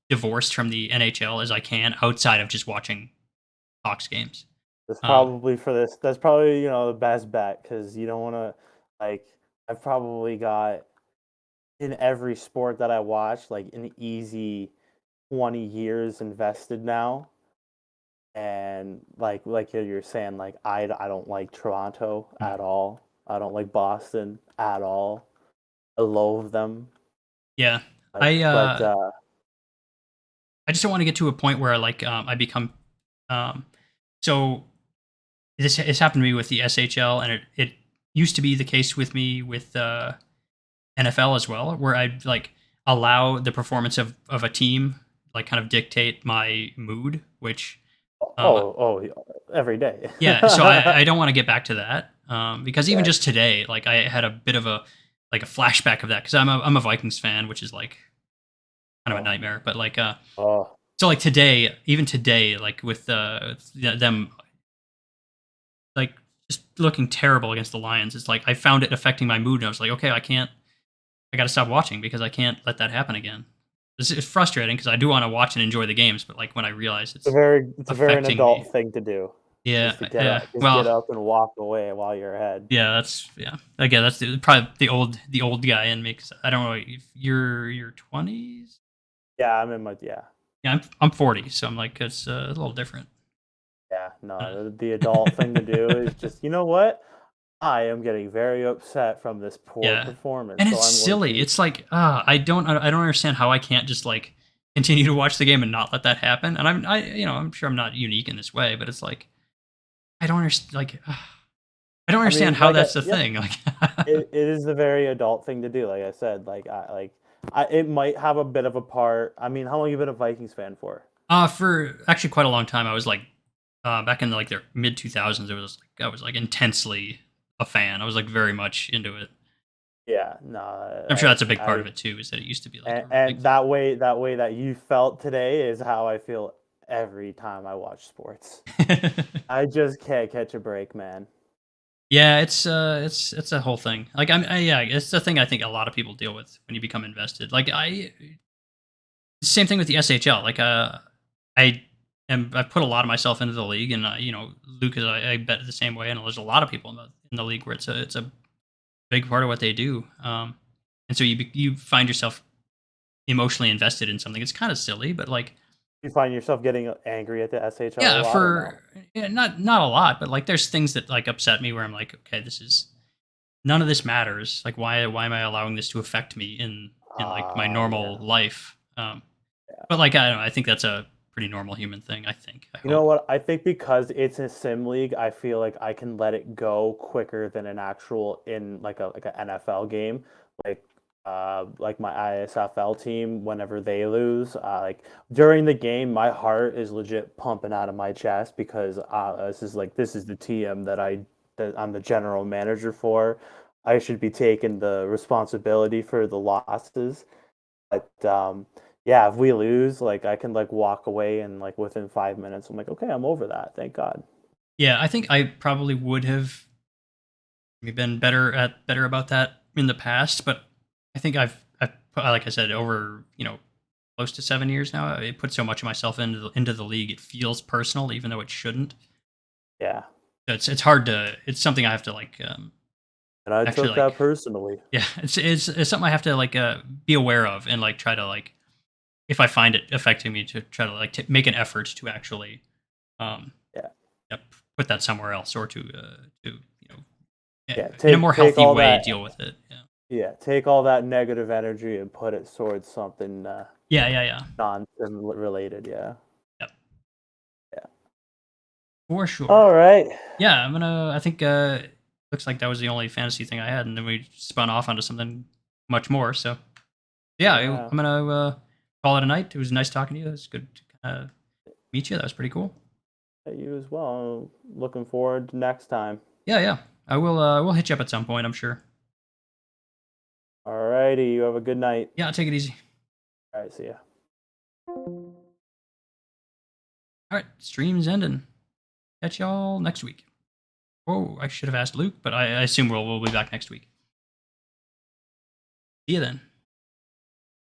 [SPEAKER 1] divorced from the NHL as I can outside of just watching Hawks games.
[SPEAKER 3] That's
[SPEAKER 1] Um,
[SPEAKER 3] probably for this. That's probably the best bet because you don't want to like. I've probably got in every sport that I watch like an easy 20 years invested now, and like you're saying, like I don't like Toronto
[SPEAKER 1] mm,
[SPEAKER 3] at all. I don't like Boston at all. I loathe them.
[SPEAKER 1] yeah,
[SPEAKER 3] Like,
[SPEAKER 1] I
[SPEAKER 3] but
[SPEAKER 1] uh, I just don't want to get to a point where like I become um, so this has happened to me with the SHL, and it used to be the case with me with NFL as well, where I'd like allow the performance of a team like kind of dictate my mood, which uh,
[SPEAKER 3] every day.
[SPEAKER 1] yeah. So I don't want to get back to that because even
[SPEAKER 3] Yeah.
[SPEAKER 1] just today, like I had a bit of a like a flashback of that because I'm a Vikings fan, which is like kind of a
[SPEAKER 3] Oh,
[SPEAKER 1] nightmare. But like
[SPEAKER 3] oh,
[SPEAKER 1] so like today, even today, like with them like just looking terrible against the Lions, it's like I found it affecting my mood, and I was like, okay, I got to stop watching because I can't let that happen again. This is frustrating because I do want to watch and enjoy the games, but like when I realize it's
[SPEAKER 3] it's a very an
[SPEAKER 1] affecting me,
[SPEAKER 3] adult thing to do.
[SPEAKER 1] yeah,
[SPEAKER 3] Is to
[SPEAKER 1] yeah.
[SPEAKER 3] get
[SPEAKER 1] Well,
[SPEAKER 3] up and walk away while you're ahead.
[SPEAKER 1] yeah, that's yeah. Again, that's probably the old guy in me. 'Cause I don't know if you're your 20s.
[SPEAKER 3] Yeah, I'm in my yeah.
[SPEAKER 1] Yeah, I'm 40, so I'm like it's a little different.
[SPEAKER 3] Yeah,
[SPEAKER 1] Uh,
[SPEAKER 3] no, the adult thing to do is just, you know what? I am getting very upset from this poor
[SPEAKER 1] yeah,
[SPEAKER 3] performance,
[SPEAKER 1] and
[SPEAKER 3] so
[SPEAKER 1] it's
[SPEAKER 3] I'm going
[SPEAKER 1] silly.
[SPEAKER 3] to
[SPEAKER 1] It's like I don't understand how I can't just like continue to watch the game and not let that happen. And I'm sure I'm not unique in this way, but it's like I don't understand like. I don't
[SPEAKER 3] I
[SPEAKER 1] understand
[SPEAKER 3] mean,
[SPEAKER 1] how
[SPEAKER 3] like
[SPEAKER 1] that's the
[SPEAKER 3] yeah,
[SPEAKER 1] thing, like
[SPEAKER 3] it is a very adult thing to do. Like I said, I it might have a bit of a part. I mean, how long you been a Vikings fan for?
[SPEAKER 1] for actually quite a long time, I was like, back in, like, the mid-2000s, it was like I was, like, intensely a fan. I was, like, very much into it.
[SPEAKER 3] Yeah, no,
[SPEAKER 1] I'm sure that's a big part of it too, is that it used to be, like, a big
[SPEAKER 3] and
[SPEAKER 1] thing.
[SPEAKER 3] that way that you felt today is how I feel every time I watch sports. I just can't catch a break, man.
[SPEAKER 1] Yeah, it's a whole thing. Like, yeah, it's the thing I think a lot of people deal with when you become invested. Like, same thing with the SHL. Like, I I put a lot of myself into the league, and Lucas, I bet the same way. And there's a lot of people in the league where it's a big part of what they do. And so you find yourself emotionally invested in something. It's kind of silly, but like
[SPEAKER 3] You find yourself getting angry at the SHL a
[SPEAKER 1] yeah,
[SPEAKER 3] lot or no?
[SPEAKER 1] for yeah, not a lot, but like there's things that like upset me where I'm like, okay, this is none of this matters. Like why am I allowing this to affect me in like my
[SPEAKER 3] Yeah.
[SPEAKER 1] normal life? But like I don't know, I think that's a pretty normal human thing. I think. I
[SPEAKER 3] You know
[SPEAKER 1] hope.
[SPEAKER 3] what? I think because it's a sim league, I feel like I can let it go quicker than an actual in like a NFL game. Like like my ISFL team, whenever they lose, like during the game, my heart is legit pumping out of my chest because this is the team that I'm the general manager for. I should be taking the responsibility for the losses. But yeah, if we lose, like I can like walk away and like within 5 minutes, I'm like, okay, I'm over that. Thank God.
[SPEAKER 1] Yeah, I think I probably would have been better about that in the past, but I think I've put, like I said, over close to 7 years now. I put so much of myself into the league. It feels personal, even though it shouldn't.
[SPEAKER 3] Yeah,
[SPEAKER 1] So it's hard to. It's something I have to like
[SPEAKER 3] and I
[SPEAKER 1] actually
[SPEAKER 3] took
[SPEAKER 1] like.
[SPEAKER 3] that personally.
[SPEAKER 1] Yeah, it's something I have to like be aware of and like try to like if I find it affecting me to try to like make an effort to actually um
[SPEAKER 3] Yeah,
[SPEAKER 1] yeah, put that somewhere else or to
[SPEAKER 3] yeah.
[SPEAKER 1] in a more
[SPEAKER 3] Take
[SPEAKER 1] healthy
[SPEAKER 3] all
[SPEAKER 1] way
[SPEAKER 3] that.
[SPEAKER 1] deal with it. Yeah.
[SPEAKER 3] Yeah, take all that negative energy and put it towards something
[SPEAKER 1] Yeah, yeah, yeah.
[SPEAKER 3] non-sim related. Yeah,
[SPEAKER 1] Yep.
[SPEAKER 3] yeah.
[SPEAKER 1] For sure.
[SPEAKER 3] All right.
[SPEAKER 1] Yeah, I think looks like that was the only fantasy thing I had, and then we spun off onto something much more. So yeah, I'm
[SPEAKER 3] Yeah.
[SPEAKER 1] gonna call it a night. It was nice talking to you. It was good to meet you. That was pretty cool.
[SPEAKER 3] You as well. Looking forward to next time.
[SPEAKER 1] Yeah, yeah. We'll hit you up at some point, I'm sure.
[SPEAKER 3] All righty. You have a good night.
[SPEAKER 1] Yeah, take it easy.
[SPEAKER 3] All right. See ya.
[SPEAKER 1] All right, stream's ending. catch y'all next week. Oh, I should have asked Luke, but I assume we'll be back next week. See you then.